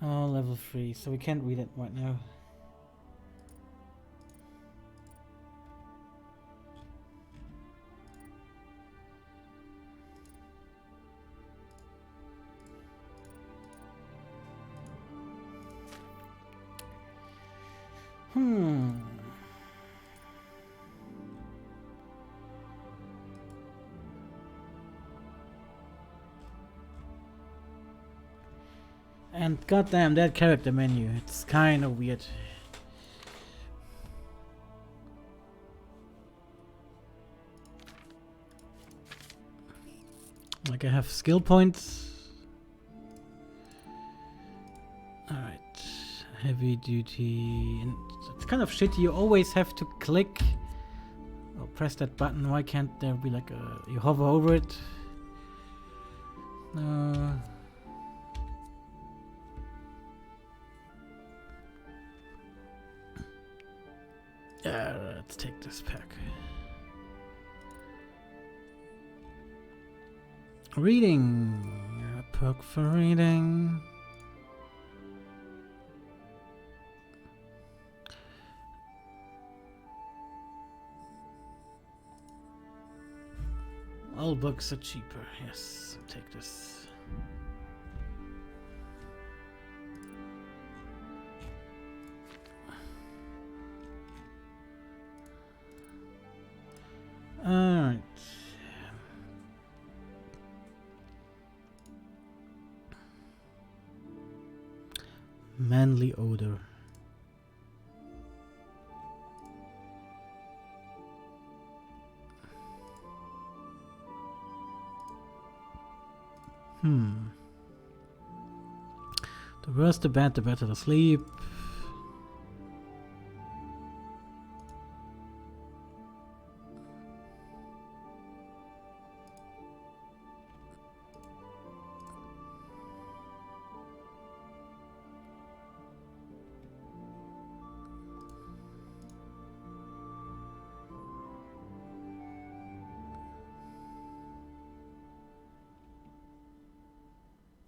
Oh, level 3, so we can't read it right now. And goddamn that character menu, it's kind of weird. Like I have skill points. Alright, heavy duty. And it's kind of shitty, you always have to click or press that button. Why can't there be like a, you hover over it? No. Let's take this pack. Reading. A perk for reading. All books are cheaper. Yes, I'll take this. Alright. Manly odor. The worse the bad, the better the sleep.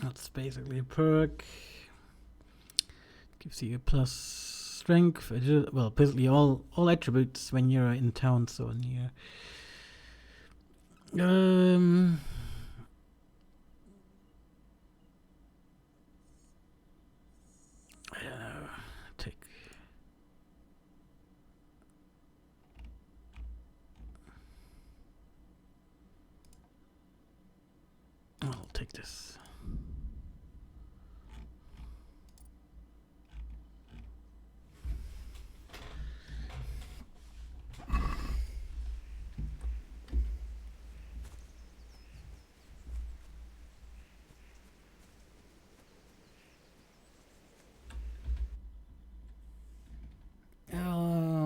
That's basically a perk. Gives you a plus strength. Well, basically all attributes when you're in town, so near. I don't know. I'll take this.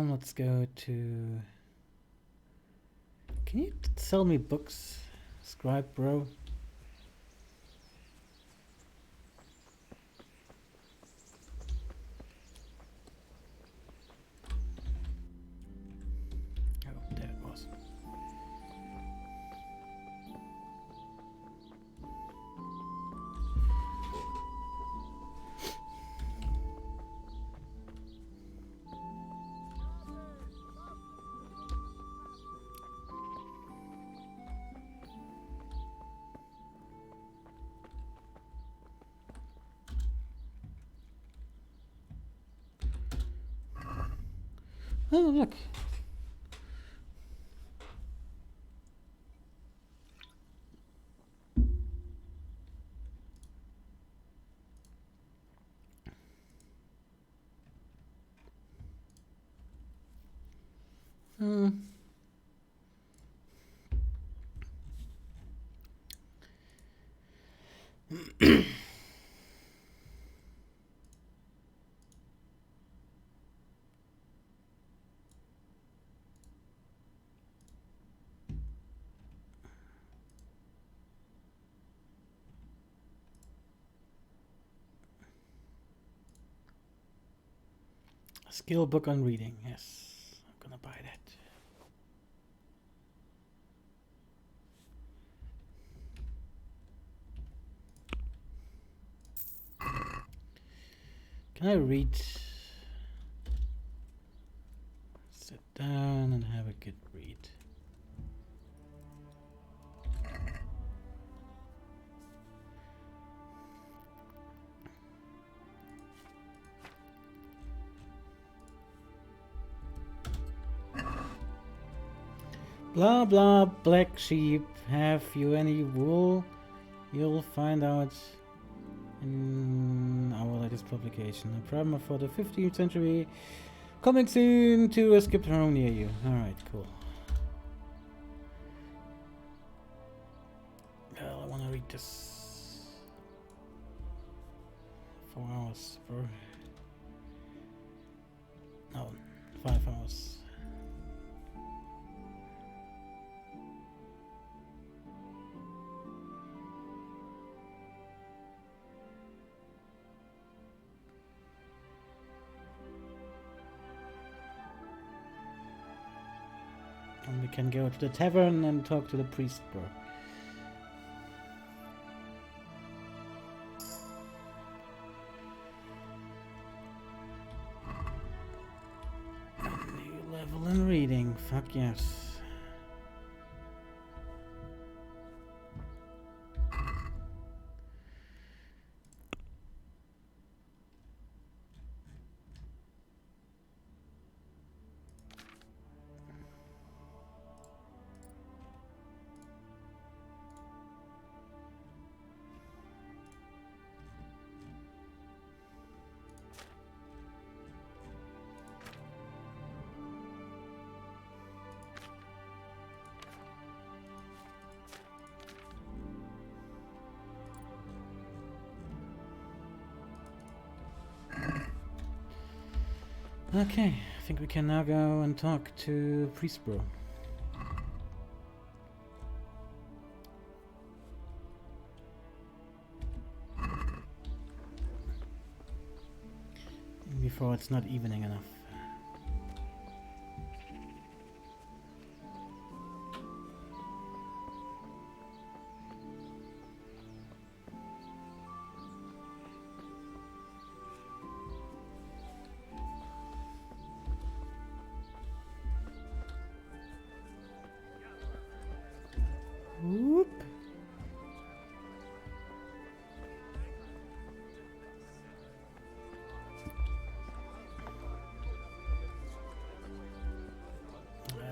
Let's go to... Can you sell me books, scribe bro? Oh, there. Oh, look. Hmm. Skill book on reading. Yes, I'm gonna buy that. Can I read? Sit down and have a good read. Blah blah, black sheep. Have you any wool? You'll find out in our latest publication. A problem for the 15th century. Coming soon to a skipped home near you. Alright, cool. Well, I wanna read this. 4 hours, bro. No, 5 hours. And we can go to the tavern and talk to the priest, bro. New level in reading, fuck yes. Okay, I think we can now go and talk to Priest Bro. Before it's not evening enough. Whoop.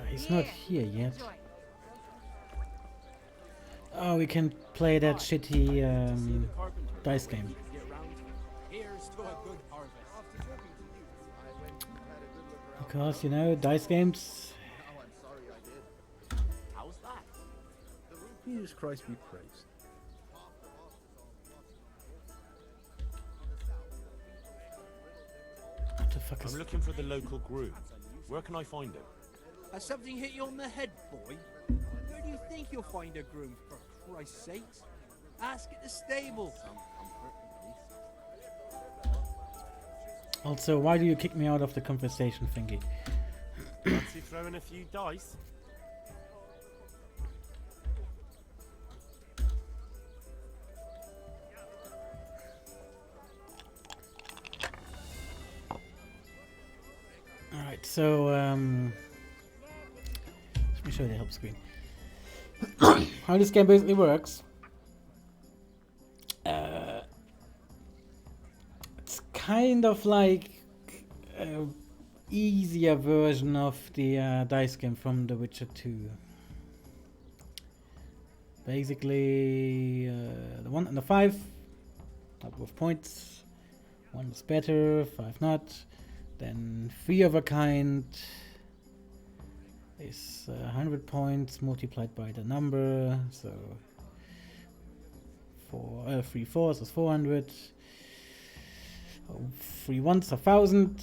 He's not here yet. Oh, we can play that shitty dice game. Because, you know, dice games. How's that? Jesus Christ be praised. What the fuck is... I'm looking for the local groom. Where can I find him? Has something hit you on the head, boy? Where do you think you'll find a groom, for Christ's sakes? Ask at the stable. Also, why do you kick me out of the conversation thingy? Fancy throwing a few dice? Alright, so let me show you the help screen. How this game basically works. It's kind of like easier version of the dice game from The Witcher 2. Basically, the 1 and the 5 are with points. 1 is better, 5 not. Then 3 of a kind is 100 points multiplied by the number. So 3 fours is 400. 3 ones are 1000.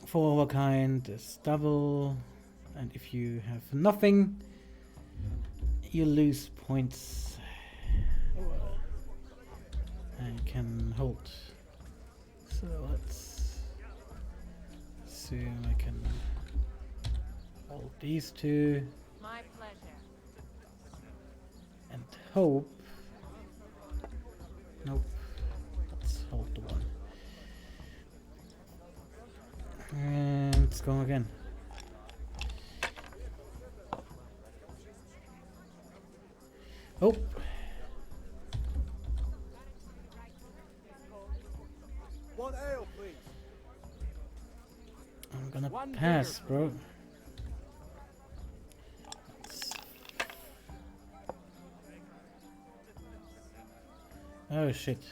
4 of a kind is double. And if you have nothing, you lose points. And you can hold. So let's assume I can hold these two. My pleasure. And hope. Nope. Let's hold the one. And let's go again. Oh. One ale, please. I'm gonna pass, bro. Oh shit.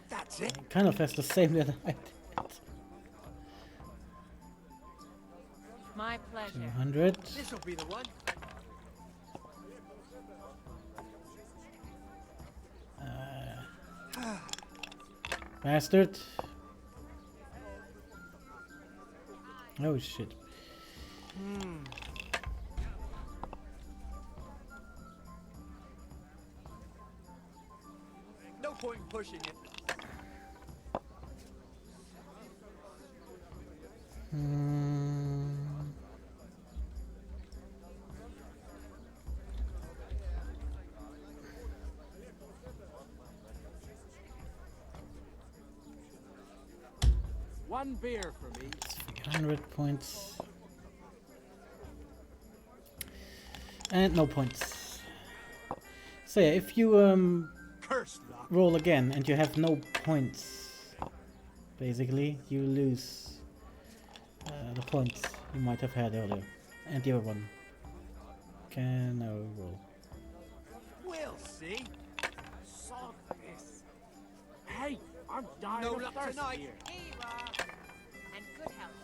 That's it. Kind of has the same that I did. My pleasure. 200. This'll be the one. Bastard. Oh shit. No point in pushing it. One beer for me. 300 points. And no points. So yeah, if you roll again and you have no points, basically you lose the points you might have had earlier. And the other one can now roll. We'll see. Sod this. Hey, I'm dying No of luck thirst tonight. here. Here you are. And good health.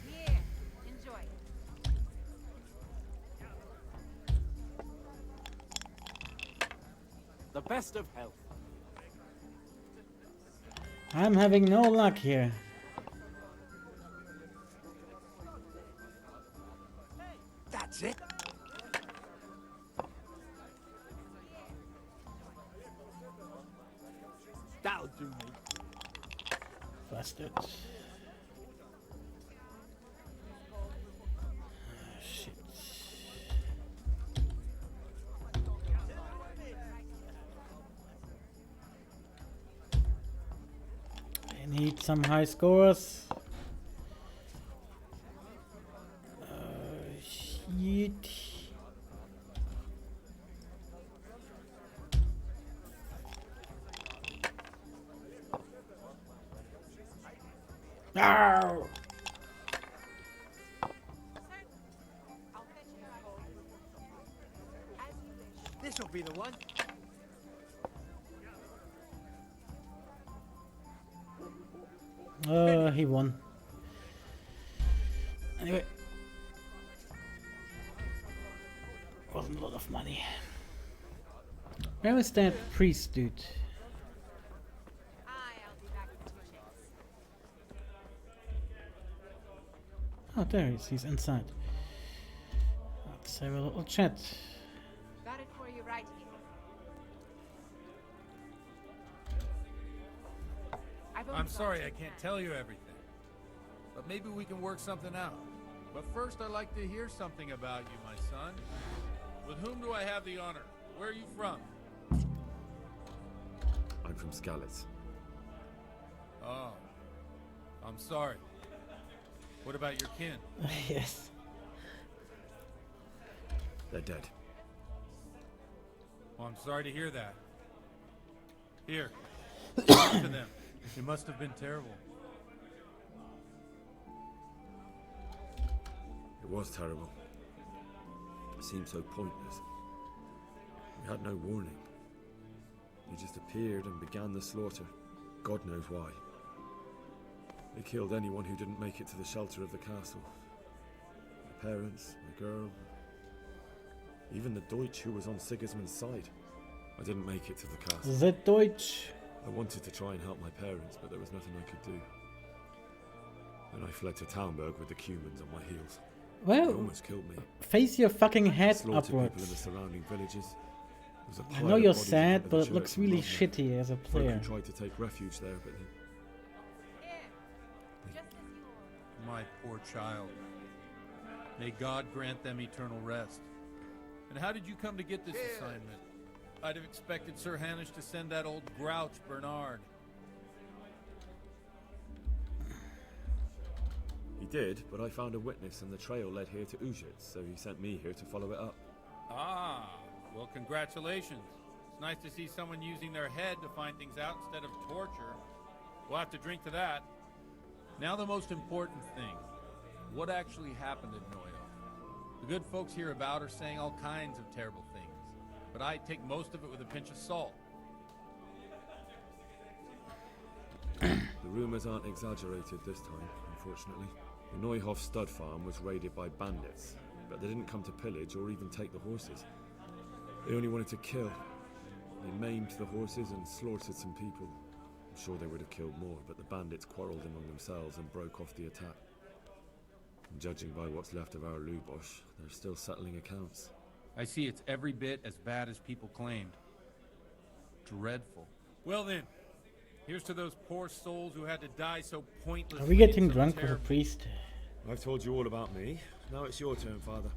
Here, enjoy. The best of health. I'm having no luck here. That's it. That'll do me. Bastard. Shit. I need some high scores. Shit. No! This'll be the one. He won. Anyway. Wasn't a lot of money. Where is that priest dude? Oh, there he is. He's inside. Let's have a little chat. Got it for you right here. I'm sorry I can't tell you everything. But maybe we can work something out. But first I'd like to hear something about you, my son. With whom do I have the honor? Where are you from? I'm from Skalitz. Oh. I'm sorry. What about your kin? Yes. They're dead. Well, I'm sorry to hear that. Here, talk to them. It must have been terrible. It was terrible. It seemed so pointless. We had no warning. He just appeared and began the slaughter. God knows why. They killed anyone who didn't make it to the shelter of the castle. My parents, my girl, even the Deutsch who was on Sigismund's side. I didn't make it to the castle. The Deutsch. I wanted to try and help my parents, but there was nothing I could do. Then I fled to Talmberg with the Cumans on my heels. Well, they almost killed me. Face your fucking head Slaughtered people in the upwards. surrounding villages. There was a I pile know of you're bodies in sad, front of but the it looks church really in London. shitty as a player. Folk tried to take refuge there, but My poor child. May God grant them eternal rest. And how did you come to get this assignment? I'd have expected Sir Hanish to send that old grouch, Bernard. he did, but I found a witness and the trail led here to Ujit, so he sent me here to follow it up. Ah, well, congratulations. It's nice to see someone using their head to find things out instead of torture. We'll have to drink to that. Now the most important thing. What actually happened at Neuhof? The good folks hereabout are saying all kinds of terrible things, but I take most of it with a pinch of salt. The rumours aren't exaggerated this time, unfortunately. The Neuhof stud farm was raided by bandits, but they didn't come to pillage or even take the horses. They only wanted to kill. They maimed the horses and slaughtered some people. I'm sure they would have killed more, but the bandits quarrelled among themselves and broke off the attack. And judging by what's left of our Lubosh, they're still settling accounts. I see it's every bit as bad as people claimed. Dreadful. Well then, here's to those poor souls who had to die so pointlessly. Are we getting drunk with a priest? I've told you all about me. Now it's your turn, Father.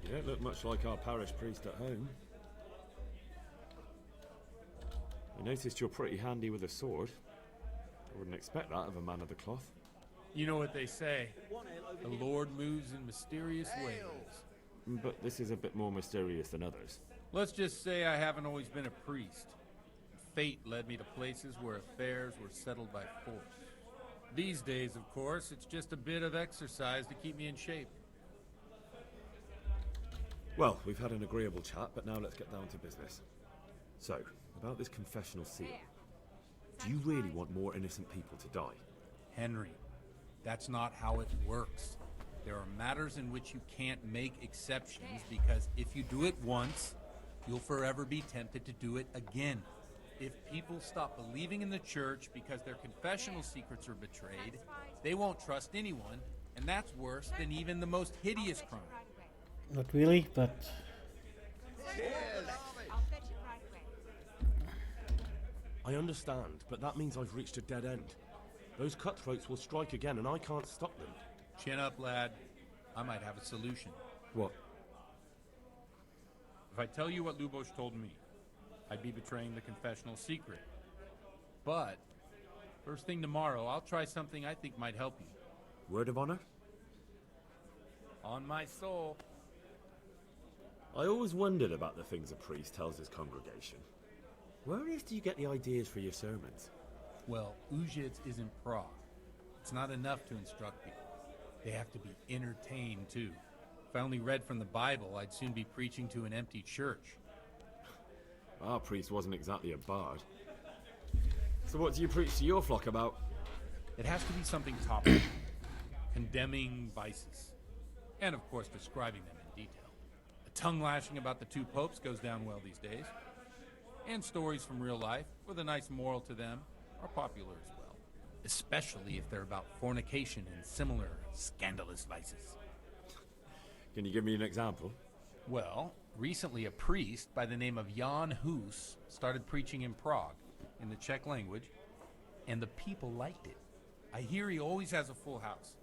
You don't look much like our parish priest at home. I noticed you're pretty handy with a sword. I wouldn't expect that of a man of the cloth. You know what they say. The Lord moves in mysterious ways. But this is a bit more mysterious than others. Let's just say I haven't always been a priest. Fate led me to places where affairs were settled by force. These days, of course, it's just a bit of exercise to keep me in shape. Well, we've had an agreeable chat, but now let's get down to business. So, about this confessional seal. Do you really want more innocent people to die? Henry, that's not how it works. There are matters in which you can't make exceptions because if you do it once, you'll forever be tempted to do it again. If people stop believing in the church because their confessional secrets are betrayed, they won't trust anyone, and that's worse than even the most hideous crime. Not really, but... I understand, but that means I've reached a dead end. Those cutthroats will strike again, and I can't stop them. Chin up, lad. I might have a solution. What? If I tell you what Lubosh told me, I'd be betraying the confessional secret. But, first thing tomorrow, I'll try something I think might help you. Word of honor? On my soul. I always wondered about the things a priest tells his congregation. Where on earth do you get the ideas for your sermons? Well, Ujits is in Prague. It's not enough to instruct people. They have to be entertained, too. If I only read from the Bible, I'd soon be preaching to an empty church. Our priest wasn't exactly a bard. So what do you preach to your flock about? It has to be something topical. Condemning vices. And, of course, describing them in detail. A tongue-lashing about the two popes goes down well these days. And stories from real life, with a nice moral to them, are popular as well. Especially if they're about fornication and similar scandalous vices. Can you give me an example? Well, recently a priest by the name of Jan Hus started preaching in Prague, in the Czech language, and the people liked it. I hear he always has a full house.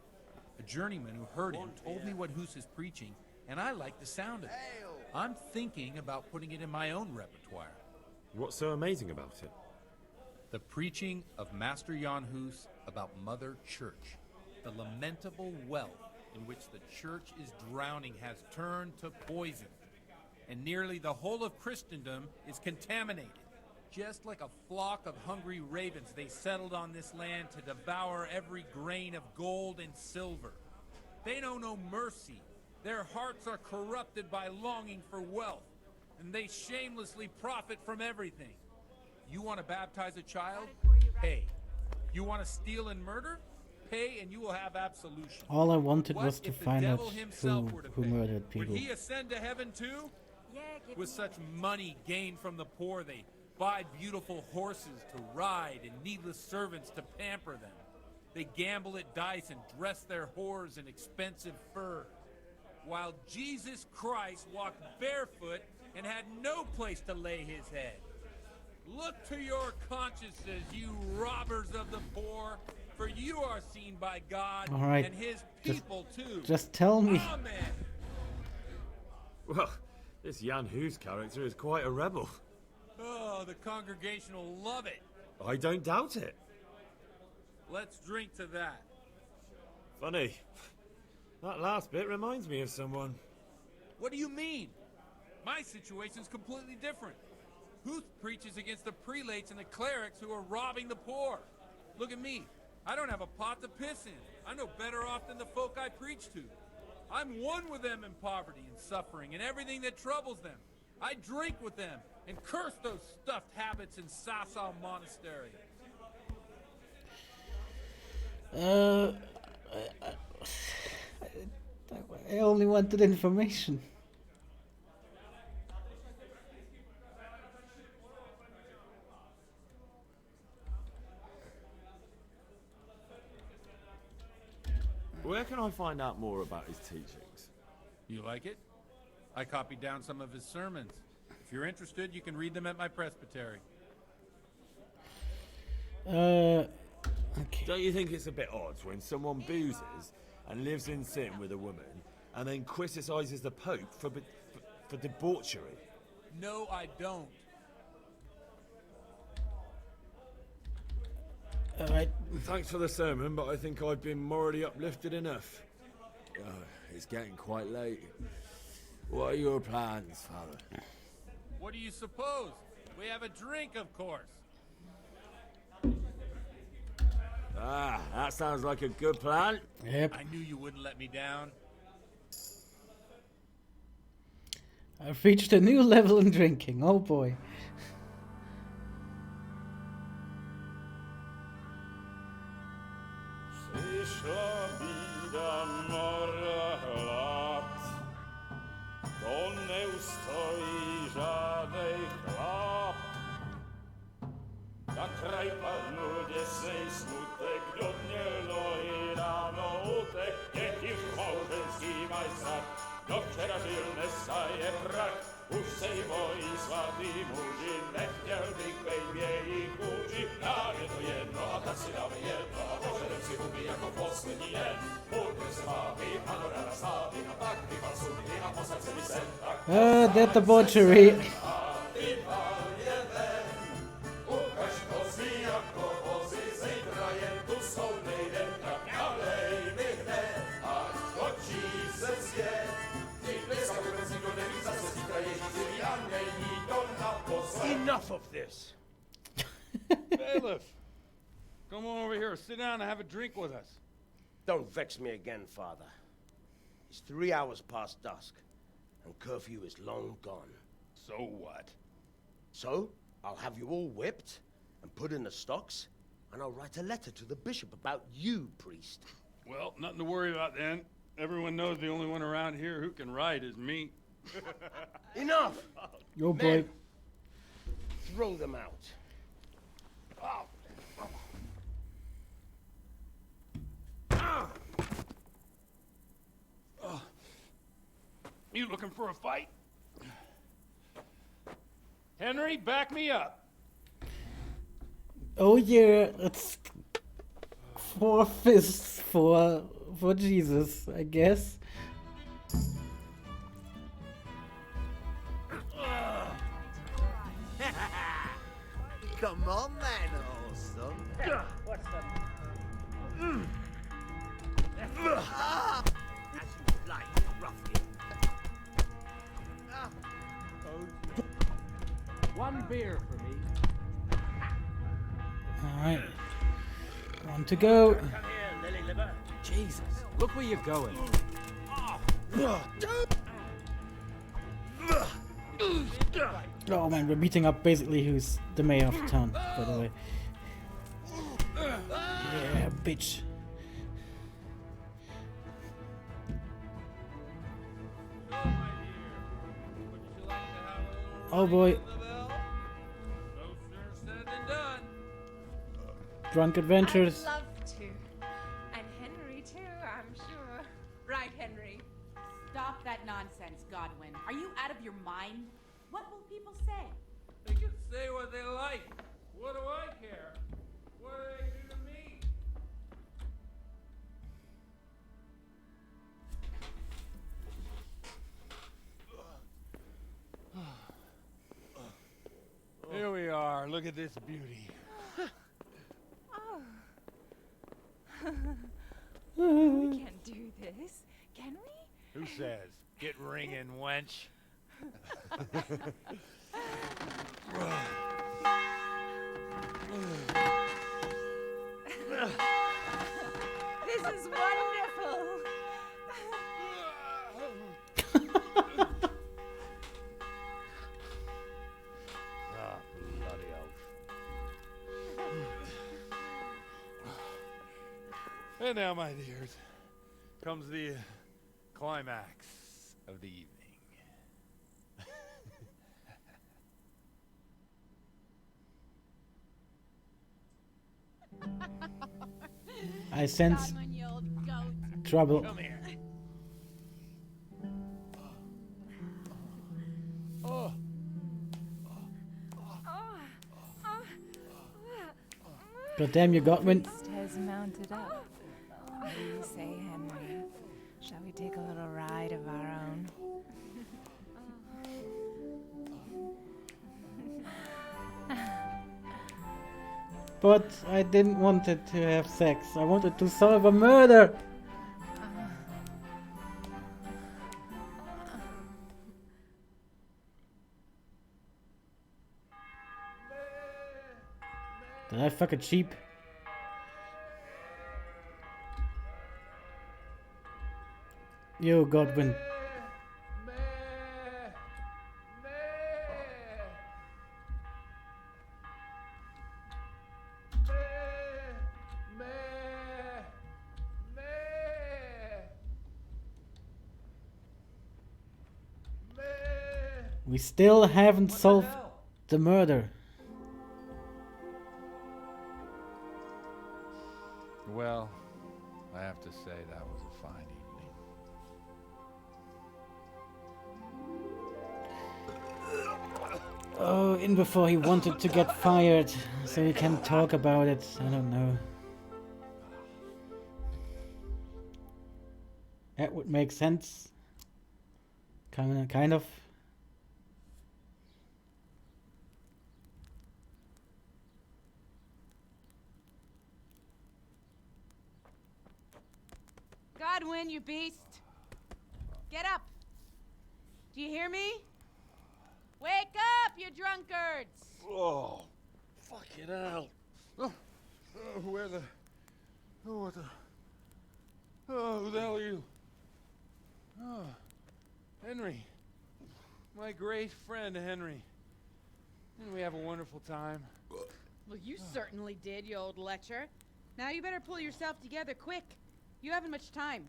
A journeyman who heard him told me what Hus is preaching, and I like the sound of it. I'm thinking about putting it in my own repertoire. What's so amazing about it? The preaching of Master Jan Hus about Mother Church. The lamentable wealth in which the church is drowning has turned to poison, and nearly the whole of Christendom is contaminated. Just like a flock of hungry ravens, they settled on this land to devour every grain of gold and silver. They know no mercy. Their hearts are corrupted by longing for wealth, and they shamelessly profit from everything. You want to baptize a child? Pay. You want to steal and murder? Pay and you will have absolution. All I wanted What was to if the find out devil himself were to who pay? murdered people. Would he ascend to heaven too? With such money gained from the poor, they buy beautiful horses to ride and needless servants to pamper them. They gamble at dice and dress their whores in expensive fur. While Jesus Christ walked barefoot and had no place to lay his head. Look to your consciences, you robbers of the poor, for you are seen by God All right. and his people too. Just tell me. Amen. Well, this Jan Hughes character is quite a rebel. Oh, the congregation will love it. I don't doubt it. Let's drink to that. Funny. That last bit reminds me of someone. What do you mean? My situation's completely different. Huth preaches against the prelates and the clerics who are robbing the poor. Look at me. I don't have a pot to piss in. I'm no better off than the folk I preach to. I'm one with them in poverty and suffering and everything that troubles them. I drink with them and curse those stuffed habits in Sasau Monastery. I only wanted information. Where can I find out more about his teachings? You like it? I copied down some of his sermons. If you're interested, you can read them at my presbytery. Okay. Don't you think it's a bit odd when someone boozes and lives in sin with a woman and then criticizes the Pope for debauchery? No, I don't. Alright. Thanks for the sermon, but I think I've been morally uplifted enough. It's getting quite late. What are your plans, Father? What do you suppose? We have a drink, of course. Ah, that sounds like a good plan. Yep. I knew you wouldn't let me down. I've reached a new level in drinking. Oh boy. That debauchery. Enough of this. Bailiff, come on over here, sit down and have a drink with us. Don't vex me again, Father. It's 3 hours past dusk, and curfew is long gone. So what? So, I'll have you all whipped and put in the stocks, and I'll write a letter to the bishop about you, priest. Well, nothing to worry about then. Everyone knows the only one around here who can write is me. Enough! Yo, boy. Men, throw them out. You looking for a fight? Henry, back me up. Oh yeah, it's 4 fists for Jesus, I guess. Come on then, old son. What's the... As you like, ruffian. One beer for me. On to go. Come here, lily liver. Jesus, look where you're going. Oh man, we're beating up basically who's the mayor of the town, by the way. Yeah, bitch. Oh boy. Drunk adventures. I'd love to. And Henry too, I'm sure. Right, Henry. Stop that nonsense, Godwin. Are you out of your mind? What will people say? They can say what they like. What do I care? What do they do to me? Here we are. Look at this beauty. We can't do this, can we? Who says? Get ringing, wench. This is wonderful. Bloody oath. And now, my dears, comes the climax of the evening. I sense trouble. Come here. Oh. God damn, you Godwin. Priest has mounted up. What do you say, Henry? Shall we take a little ride of our own? But I didn't want it to have sex. I wanted to solve a murder. Did I fuck a sheep? Yo, Godwin. We still haven't solved the murder. Well, I have to say that was a fine evening. Oh, in before he wanted to get fired, so he can talk about it. I don't know. That would make sense. Kind of. Godwin, you beast! Get up! Do you hear me? Wake up, you drunkards! Oh, fucking hell! Where the? Oh, what the? Oh, who the hell are you? Oh, Henry, my great friend Henry. Didn't we have a wonderful time? Well, you certainly did, you old lecher. Now you better pull yourself together quick. You haven't much time.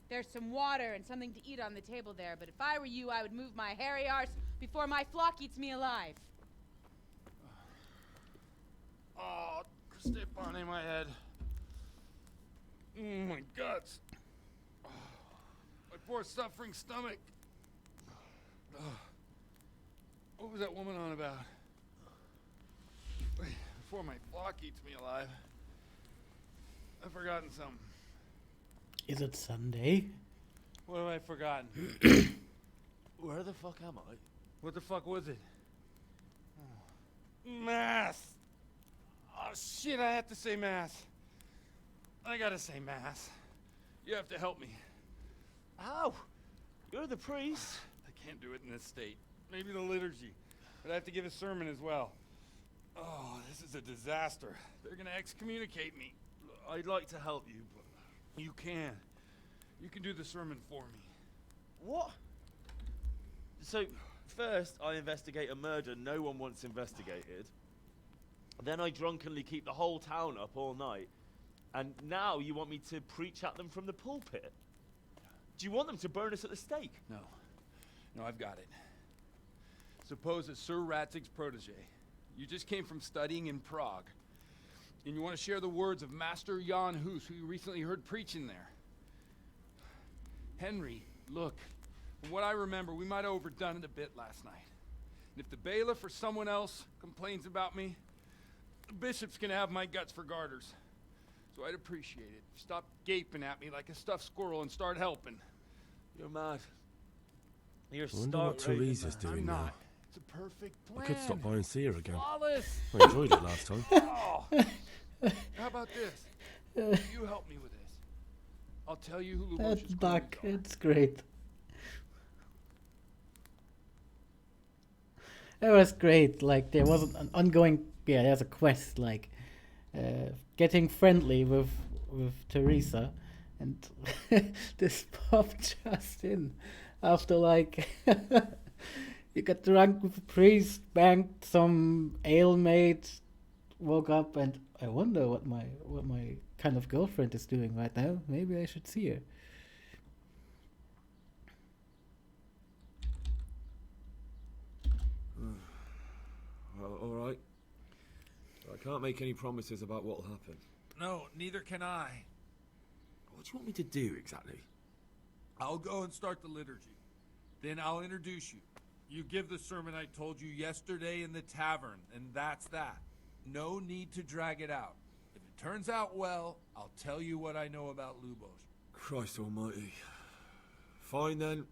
There's some water and something to eat on the table there, but if I were you, I would move my hairy arse before my flock eats me alive. Oh, step on in my head. My guts. My poor suffering stomach. What was that woman on about? Before my flock eats me alive. I've forgotten something. Is it Sunday? What have I forgotten? Where the fuck am I? What the fuck was it? Mass! Oh shit, I have to say mass. I gotta say mass. You have to help me. How? You're the priest. I can't do it in this state. Maybe the liturgy. But I have to give a sermon as well. Oh, this is a disaster. They're gonna excommunicate me. I'd like to help you, but you can. You can do the sermon for me. What? So, first I investigate a murder no one wants investigated. Then I drunkenly keep the whole town up all night. And now you want me to preach at them from the pulpit? Do you want them to burn us at the stake? No. No, I've got it. Suppose that Sir Ratzig's protege. You just came from studying in Prague. And you want to share the words of Master Jan Hus, who you recently heard preaching there. Henry, look, from what I remember, we might have overdone it a bit last night. And if the bailiff or someone else complains about me, the bishop's gonna have my guts for garters. So I'd appreciate it. Stop gaping at me like a stuffed squirrel and start helping. You're mad. You're I wonder what Teresa's doing I'm now. not. It's a perfect plan. I could stop by and see her again. Flawless. I enjoyed it last time. Oh. How about this? You help me with this. I'll tell you who That's Lubosha's Buck. It's great. It was great. Like there was an ongoing. Yeah, there's a quest like getting friendly with Teresa, and this popped just in after like you got drunk with a priest, banged some ale mate, woke up, and I wonder what my kind of girlfriend is doing right now. Maybe I should see her. Well, all right. I can't make any promises about what'll happen. No, neither can I. What do you want me to do exactly? I'll go and start the liturgy. Then I'll introduce you. You give the sermon I told you yesterday in the tavern, and that's that. No need to drag it out. If it turns out well, I'll tell you what I know about Lubos. Christ almighty. Fine then.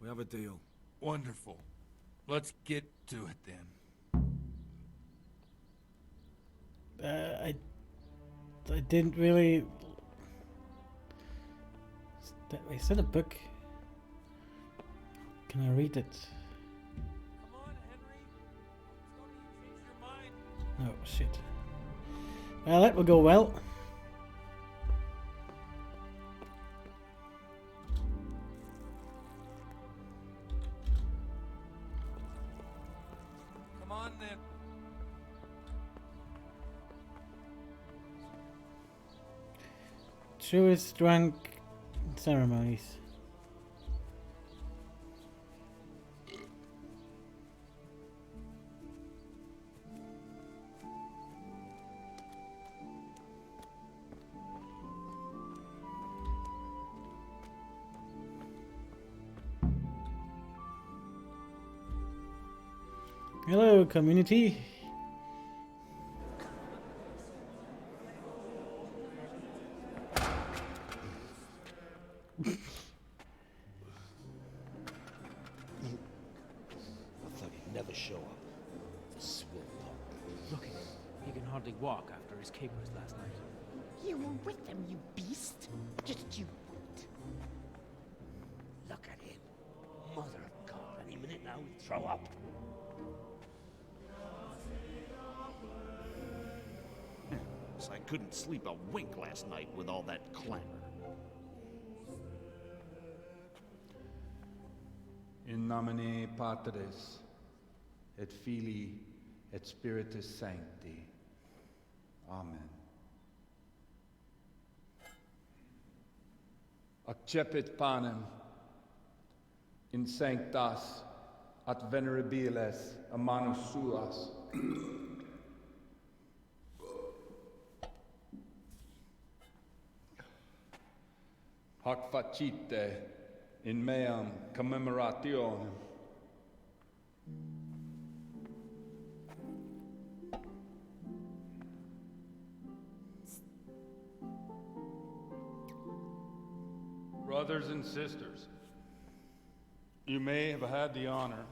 We have a deal. Wonderful. Let's get to it then. I didn't really. Is that a book? Can I read it? Come on, Henry. Let's go. You change your mind. Oh shit. Well, that will go well. Come on then. Truest drunk ceremonies. Hello, community. I thought he'd never show up. The swole punk. Look at him. He can hardly walk after his capers last night. You were with them, you beast. Just you wait. Look at him. Mother of God, any minute now he'd throw up. So I couldn't sleep a wink last night with all that clamor. In nomine Patris, et Filii, et Spiritus Sancti. Amen. Accepit panem in sanctas at venerabiles a manus suas. Hac facite in meam commemorationem. Brothers and sisters, you may have had the honor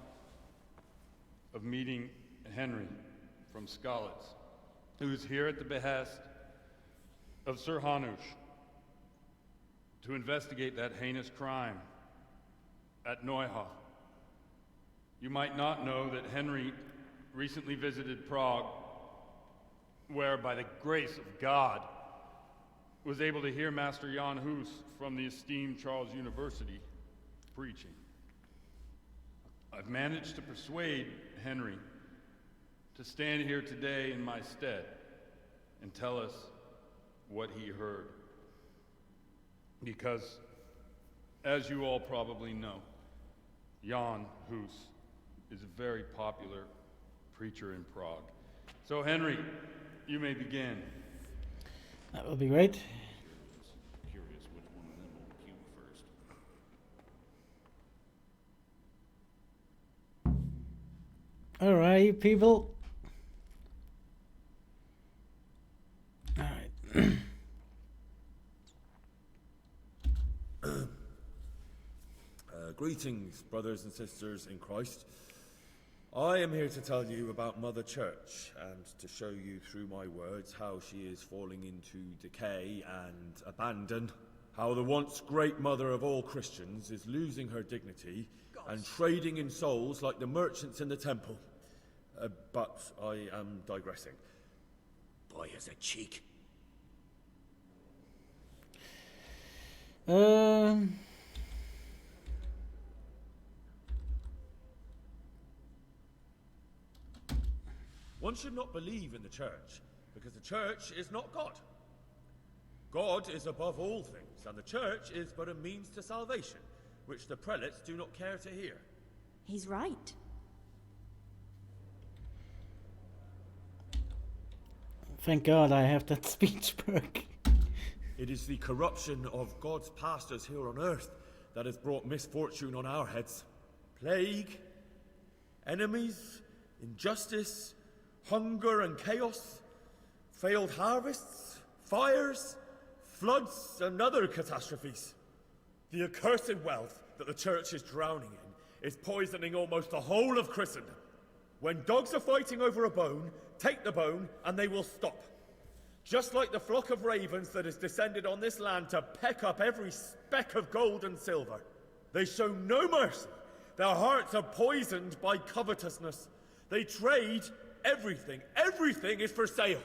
of meeting Henry from Skalitz, who is here at the behest of Sir Hanush to investigate that heinous crime at Neuhof. You might not know that Henry recently visited Prague, where, by the grace of God, was able to hear Master Jan Hus from the esteemed Charles University preaching. I've managed to persuade Henry to stand here today in my stead and tell us what he heard. Because, as you all probably know, Jan Hus is a very popular preacher in Prague. So, Henry, you may begin. That will be great. Curious which one of them will puke first. Alright, people. Alright. Greetings, brothers and sisters in Christ. I am here to tell you about Mother Church and to show you through my words how she is falling into decay and abandon, how the once great mother of all Christians is losing her dignity and trading in souls like the merchants in the temple. But I am digressing. Boy has a cheek. One should not believe in the church, because the church is not God. God is above all things, and the church is but a means to salvation, which the prelates do not care to hear. He's right. Thank God I have that speech perk. It is the corruption of God's pastors here on earth that has brought misfortune on our heads. Plague, enemies, injustice, hunger and chaos, failed harvests, fires, floods, and other catastrophes. The accursed wealth that the church is drowning in is poisoning almost the whole of Christendom. When dogs are fighting over a bone, take the bone and they will stop. Just like the flock of ravens that has descended on this land to peck up every speck of gold and silver. They show no mercy. Their hearts are poisoned by covetousness. They trade everything. Everything is for sale.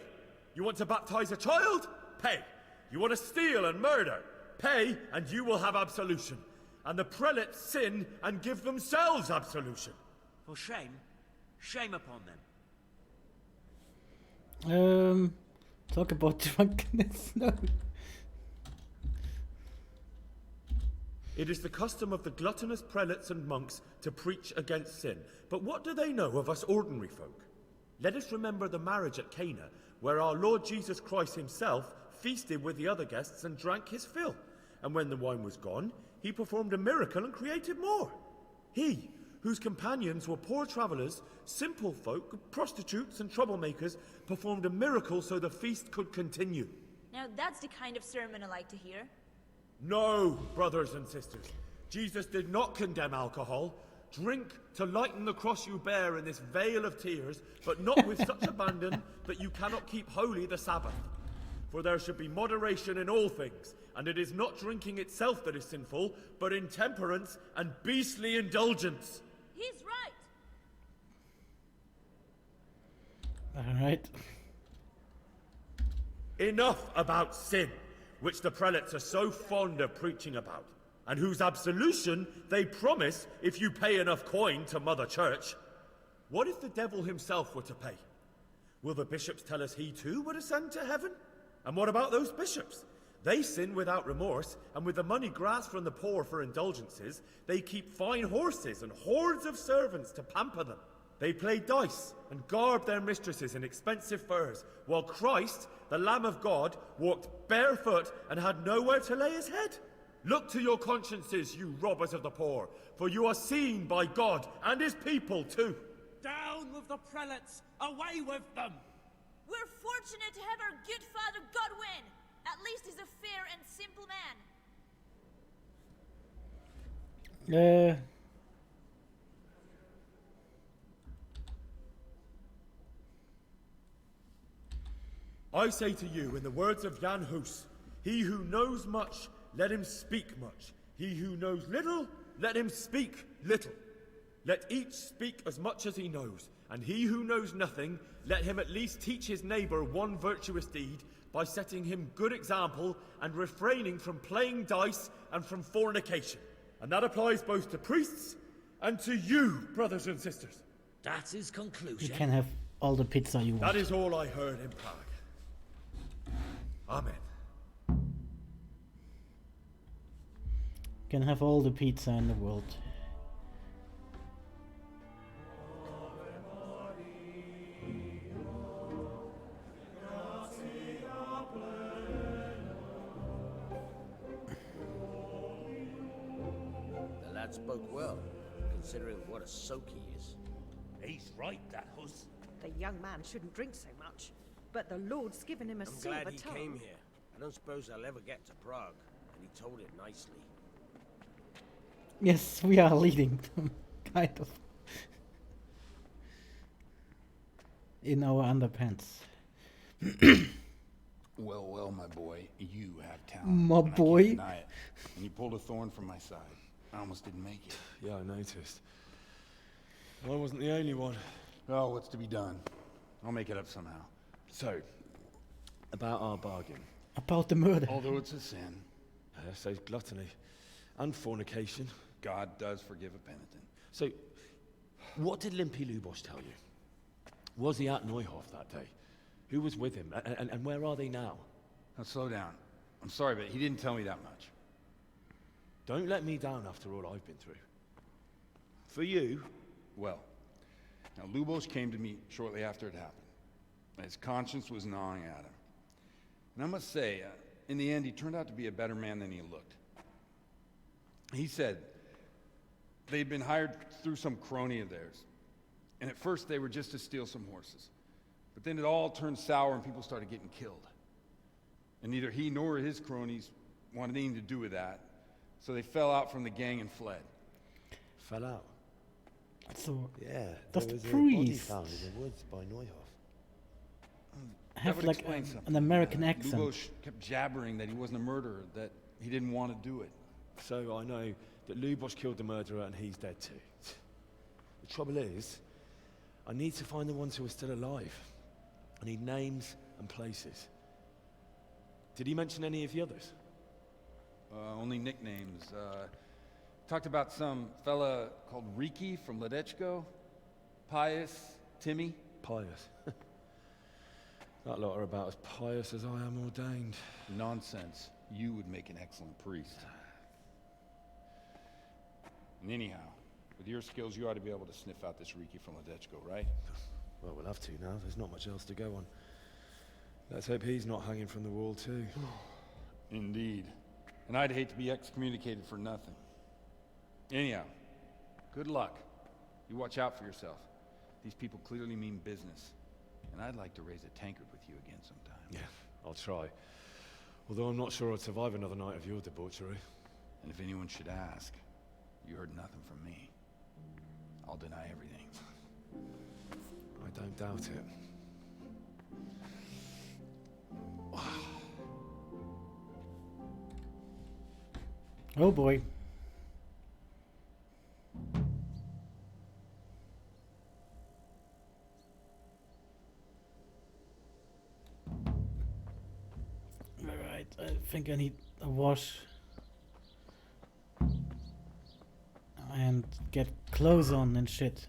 You want to baptize a child? Pay. You want to steal and murder? Pay, and you will have absolution. And the prelates sin and give themselves absolution. For shame. Shame upon them. Talk about drunkenness. No. It is the custom of the gluttonous prelates and monks to preach against sin. But what do they know of us ordinary folk? Let us remember the marriage at Cana, where our Lord Jesus Christ himself feasted with the other guests and drank his fill. And when the wine was gone, he performed a miracle and created more. He, whose companions were poor travellers, simple folk, prostitutes and troublemakers, performed a miracle so the feast could continue. Now that's the kind of sermon I like to hear. No, brothers and sisters. Jesus did not condemn alcohol. Drink to lighten the cross you bear in this vale of tears, but not with such abandon that you cannot keep holy the Sabbath. For there should be moderation in all things, and it is not drinking itself that is sinful, but intemperance and beastly indulgence. He's right. All right. Enough about sin, which the prelates are so fond of preaching about, and whose absolution they promise if you pay enough coin to Mother Church. What if the devil himself were to pay? Will the bishops tell us he too would ascend to heaven? And what about those bishops? They sin without remorse, and with the money grasped from the poor for indulgences, they keep fine horses and hordes of servants to pamper them. They play dice and garb their mistresses in expensive furs, while Christ, the Lamb of God, walked barefoot and had nowhere to lay his head. Look to your consciences, you robbers of the poor, for you are seen by God and his people too. Down with the prelates! Away with them! We're fortunate to have our good father Godwin. At least he's a fair and simple man. I say to you, in the words of Jan Hus, he who knows much, let him speak much. He who knows little, let him speak little. Let each speak as much as he knows, and he who knows nothing, let him at least teach his neighbour one virtuous deed, by setting him good example and refraining from playing dice and from fornication. And that applies both to priests and to you, brothers and sisters. That's his conclusion. You can have all the pizza you want. That is all I heard in Prague. Amen. You can have all the pizza in the world. The lad spoke well, considering what a soak he is. He's right, that huss. The young man shouldn't drink so much, but the Lord's given him a I'm silver glad he tongue. came here. I don't suppose I'll ever get to Prague, and he told it nicely. Yes, we are leading them, kind of. In our underpants. Well, well, my boy, you have talent. My and I boy. can't deny it. And you pulled a thorn from my side. I almost didn't make it. Yeah, I noticed. I wasn't the only one. Oh, what's to be done? I'll make it up somehow. So, about our bargain. About the murder. Although it's a sin. So gluttony and fornication. God does forgive a penitent. So, what did Limpy Lubosh tell you? Was he at Neuhof that day? Who was with him? And where are they now? Now slow down. I'm sorry, but he didn't tell me that much. Don't let me down after all I've been through. For you... Well, now Lubosh came to me shortly after it happened. His conscience was gnawing at him. And I must say, in the end, he turned out to be a better man than he looked. He said they'd been hired through some crony of theirs. And at first they were just to steal some horses. But then it all turned sour and people started getting killed. And neither he nor his cronies wanted anything to do with that. So they fell out from the gang and fled. Fell out? So, yeah, that's there the was a body priest. found in the woods by Neuhof. Have That would like explain an something. American accent. Lubosh kept jabbering that he wasn't a murderer, that he didn't want to do it. So I know that Lubosh killed the murderer and he's dead too. The trouble is, I need to find the ones who are still alive. I need names and places. Did he mention any of the others? Only nicknames. Talked about some fella called Riki from Ledechko, Pius, Timmy. Pious. That lot are about as pious as I am ordained. Nonsense. You would make an excellent priest. And anyhow, with your skills, you ought to be able to sniff out this Riki from Ledechko, right? Well, we'll have to now. There's not much else to go on. Let's hope he's not hanging from the wall too. Indeed. And I'd hate to be excommunicated for nothing. Anyhow, good luck. You watch out for yourself. These people clearly mean business. And I'd like to raise a tankard with you again sometime. Yeah, I'll try. Although I'm not sure I'd survive another night of your debauchery. And if anyone should ask, you heard nothing from me. I'll deny everything. I don't doubt it. Oh boy. Alright, I think I need a wash. And get clothes on and shit.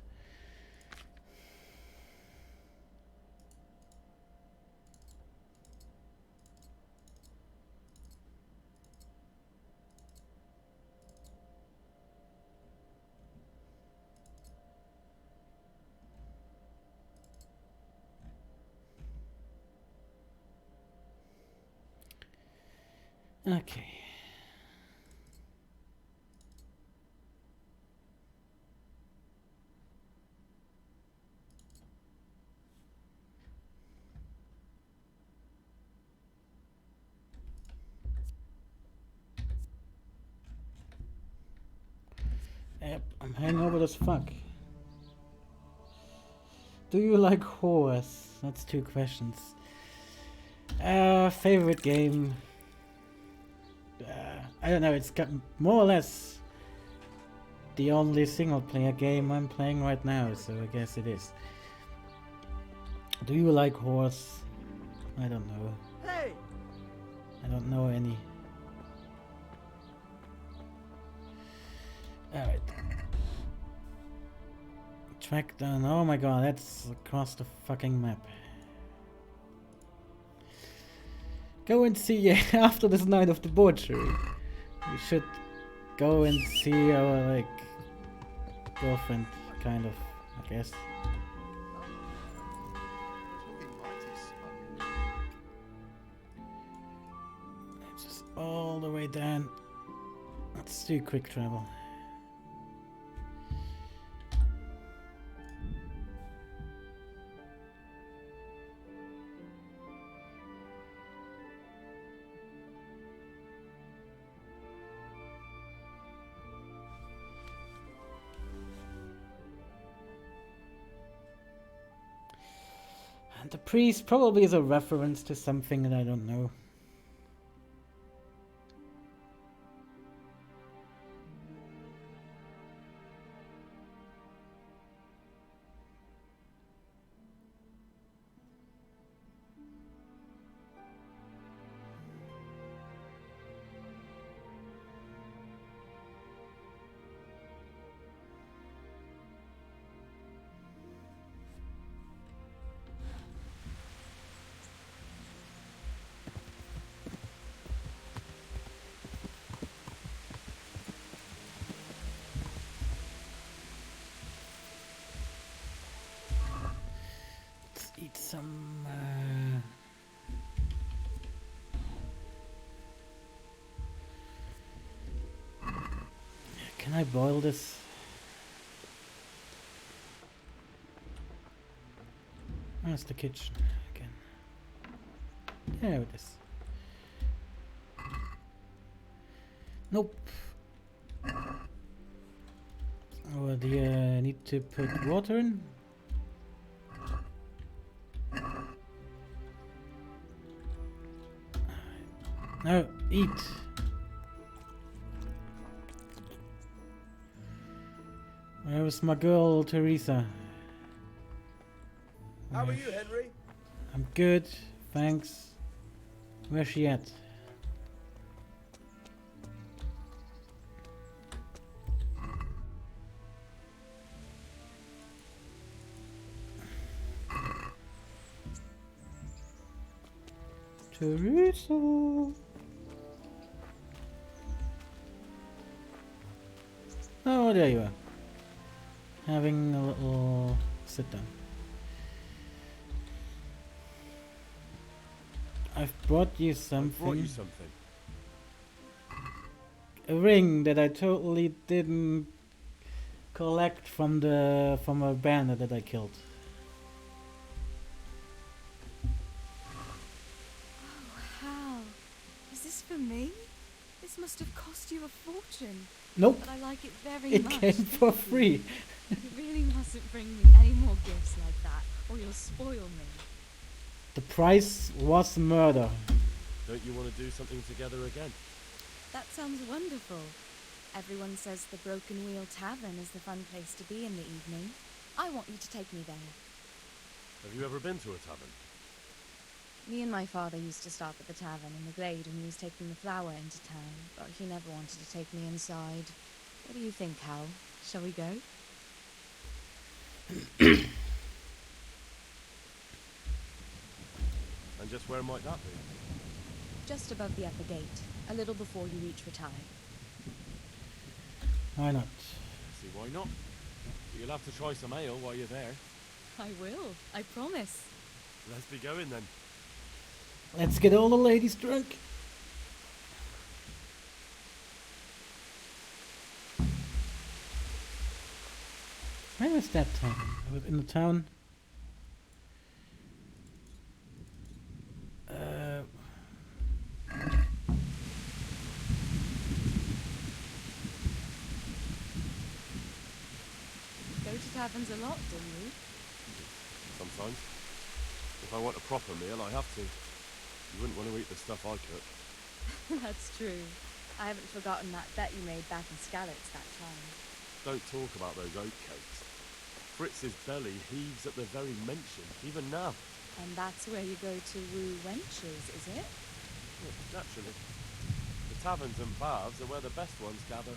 Okay. Yep, I'm hangover as fuck. Do you like horrors? That's 2 questions. Favorite game? I don't know, it's got more or less the only single player game I'm playing right now, so I guess it is. Do you like horse? I don't know. Hey, don't know any. Alright. Track down. Oh my god, that's across the fucking map. Go and see after this night of debauchery. We should go and see our like girlfriend, kind of, I guess. It's just all the way down. Let's do quick travel. And the priest probably is a reference to something that I don't know. Eat some. Can I boil this? Where's the kitchen again? There it is. Nope. Oh, do you need to put water in? No, eat. Where was my girl, Teresa? How are you, Henry? I'm good, thanks. Where's she at? Teresa. Oh, there you are. Having a little sit down. I've brought you something. A ring that I totally didn't collect from a bandit that I killed. Oh, how? Is this for me? This must have cost you a fortune. Nope. But I like it very It much. came for free. You really mustn't bring me any more gifts like that, or you'll spoil me. The price was murder. Don't you want to do something together again? That sounds wonderful. Everyone says the Broken Wheel Tavern is the fun place to be in the evening. I want you to take me there. Have you ever been to a tavern? Me and my father used to stop at the tavern in the glade when he was taking the flour into town, but he never wanted to take me inside. What do you think, Hal? Shall we go? And just where might that be? Just above the upper gate, a little before you reach Retire. Why not? See, why not? You'll have to try some ale while you're there. I will, I promise. Let's be going then. Let's get all the ladies drunk. Where is that town? In the town? Go to taverns a lot, do you? Sometimes. If I want a proper meal, I have to. You wouldn't want to eat the stuff I cook. That's true. I haven't forgotten that bet you made back in Skalitz that time. Don't talk about those oat cakes. Fritz's belly heaves at the very mention, even now. And that's where you go to woo wenches, is it? No, Naturally. The taverns and baths are where the best ones gather.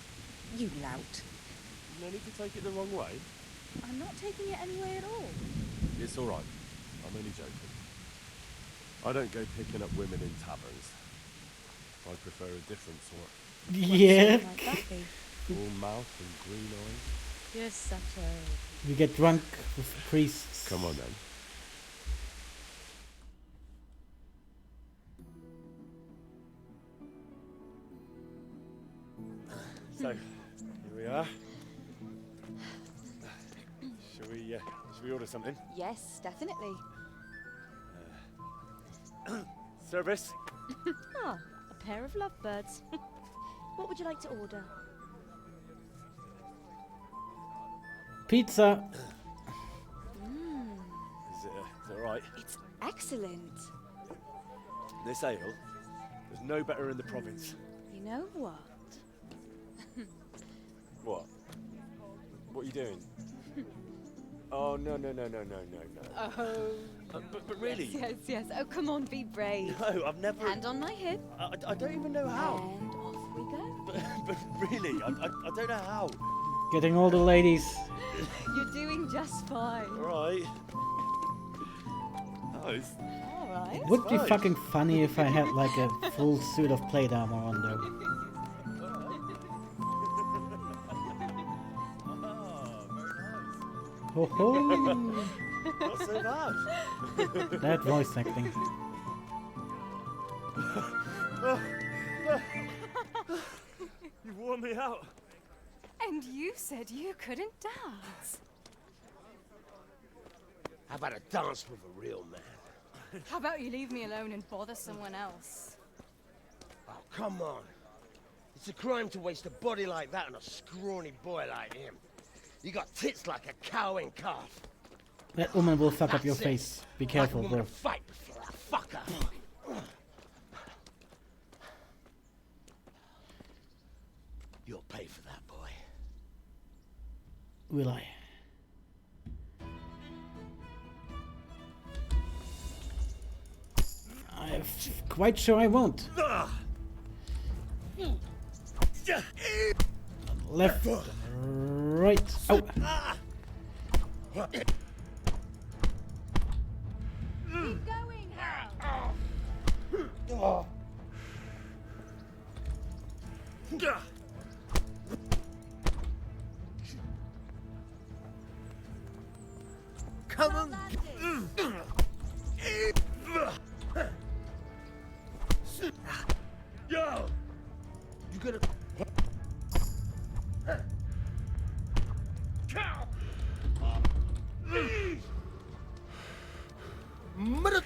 You lout. No need to take it the wrong way. I'm not taking it any way at all. It's all right. I'm only joking. I don't go picking up women in taverns. I prefer a different sort. Yeah. Full mouth and green eyes. You're such a... We get drunk with priests. Come on then. So, here we are. Shall we order something? Yes, definitely. Service? Ah, a pair of lovebirds. What would you like to order? Pizza. Is it alright? It's excellent. This ale, there's no better in the province. You know what? What? What are you doing? Oh, no. Oh. But really? Yes. Oh, come on, be brave. No, I've never... Hand on my hip. I don't even know how. And off we go. But really, I don't know how. Getting all the ladies. You're doing just fine. Alright. Nice. Alright. It would be fucking funny if I had like a full suit of plate armor on though. Ho ho! Not so bad. That voice acting. You wore me out. And you said you couldn't dance. How about a dance with a real man? How about you leave me alone and bother someone else? Oh, come on. It's a crime to waste a body like that on a scrawny boy like him. You got tits like a cow in calf. That woman will fuck up your That's it. face. Be careful, like a woman bro. to fight before I fuck her. You'll pay for that, boy. Will I? I'm quite sure I won't. Left, right. Oh. Keep going, Hal. Come on. Yo! You gonna... Cow! Mother...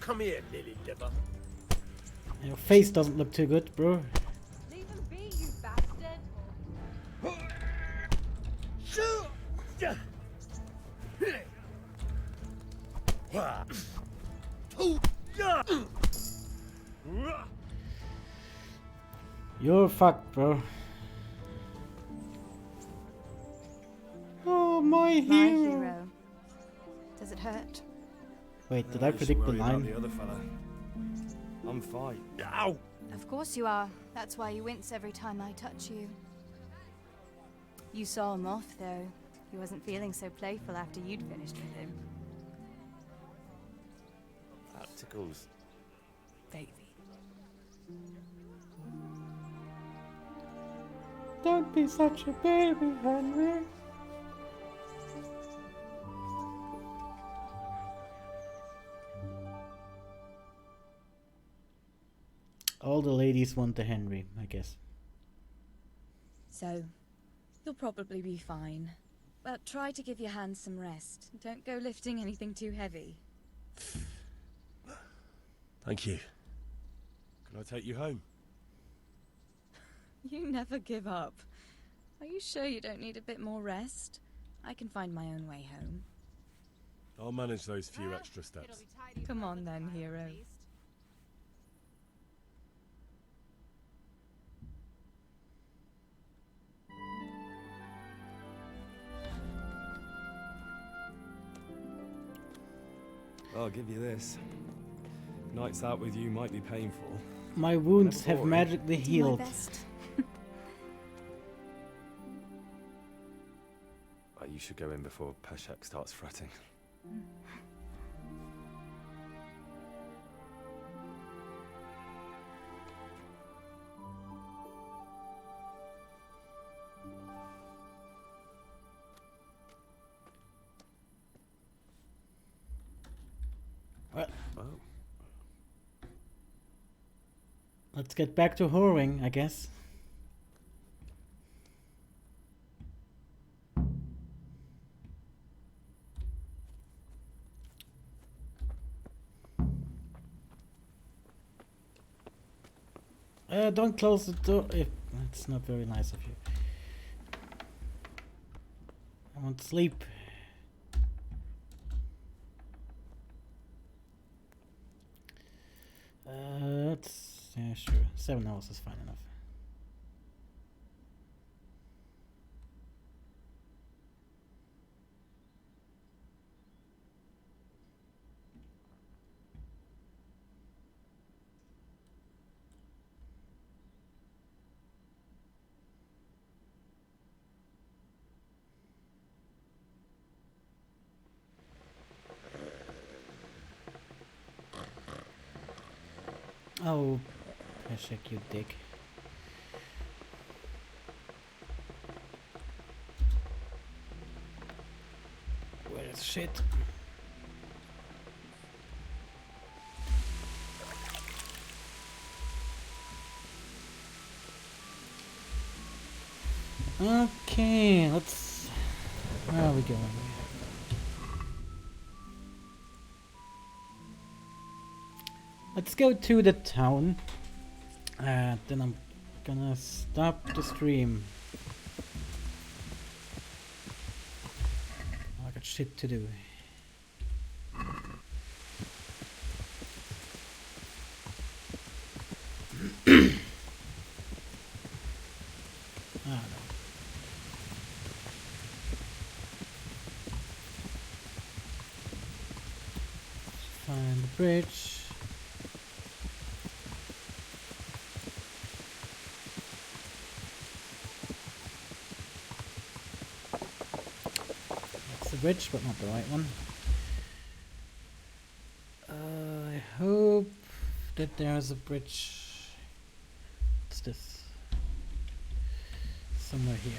Come here, lily liver. Your face doesn't look too good, bro. Leave him be, you bastard. You're fucked, bro. Oh, my hero. Does it hurt? Wait, did I predict the line? The other fella. I'm fine. Ow! Of course you are. That's why you wince every time I touch you. You saw him off, though. He wasn't feeling so playful after you'd finished with him. That tickles. Baby. Don't be such a baby, Henry. All the ladies want the Henry, I guess. So, you'll probably be fine. But try to give your hands some rest. Don't go lifting anything too heavy. Thank you. Can I take you home? You never give up. Are you sure you don't need a bit more rest? I can find my own way home. I'll manage those few extra steps. Come on then, hero. I'll give you this. Nights out with you might be painful. My wounds Never have boring. magically healed. You should go in before Peshek starts fretting. Well, Oh. let's get back to whoring, I guess. Don't close the door. It's not very nice of you. I want sleep. Yeah, sure. 7 hours is fine enough. Oh, Peshek, you dick. Where is shit? Okay, let's... Where are we going? Let's go to the town. Then I'm gonna stop the stream. I got shit to do. Find the bridge. That's the bridge, but not the right one. I hope that there's a bridge. What's this? Somewhere here.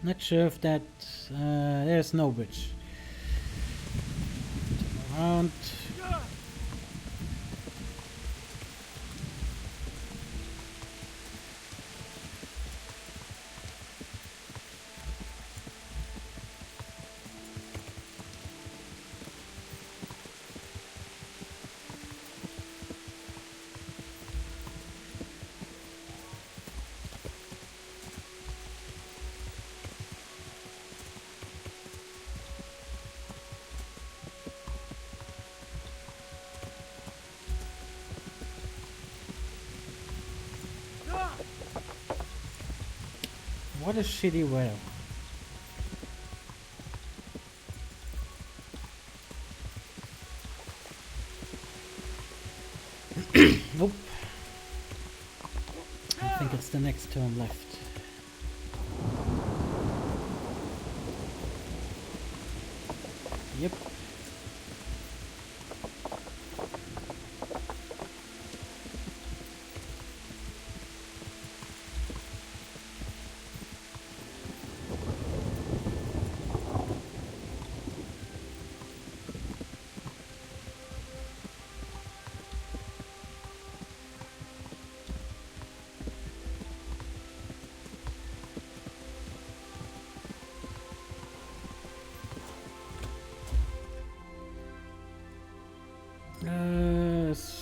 Not sure if that... there's no bridge. Turn around. What a shitty weather. Nope. I think it's the next turn left. Yep.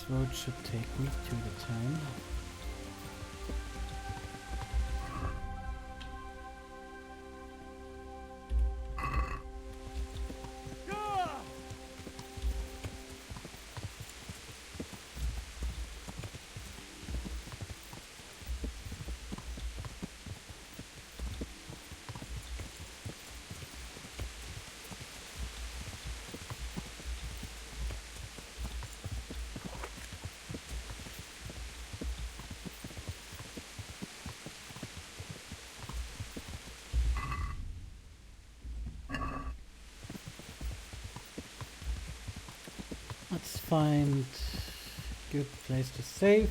road should take me to the town. Let's find a good place to save.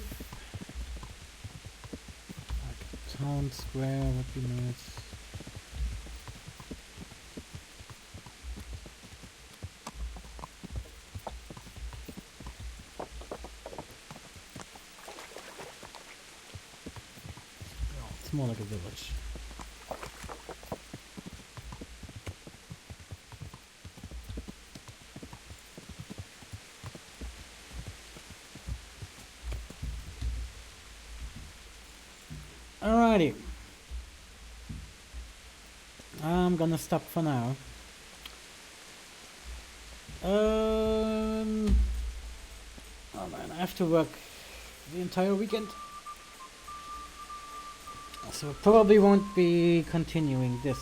Like a town square would be nice. It's more like a village. Alrighty. I'm gonna stop for now. Oh man, I have to work the entire weekend. So probably won't be continuing this.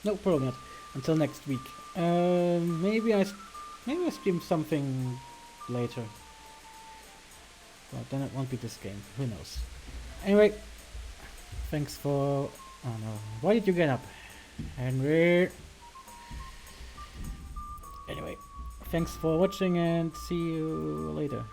No, probably not. Until next week. Maybe I stream something later. But then it won't be this game. Who knows? Anyway, thanks for... Oh no. Why did you get up? Henry! Anyway, thanks for watching and see you later.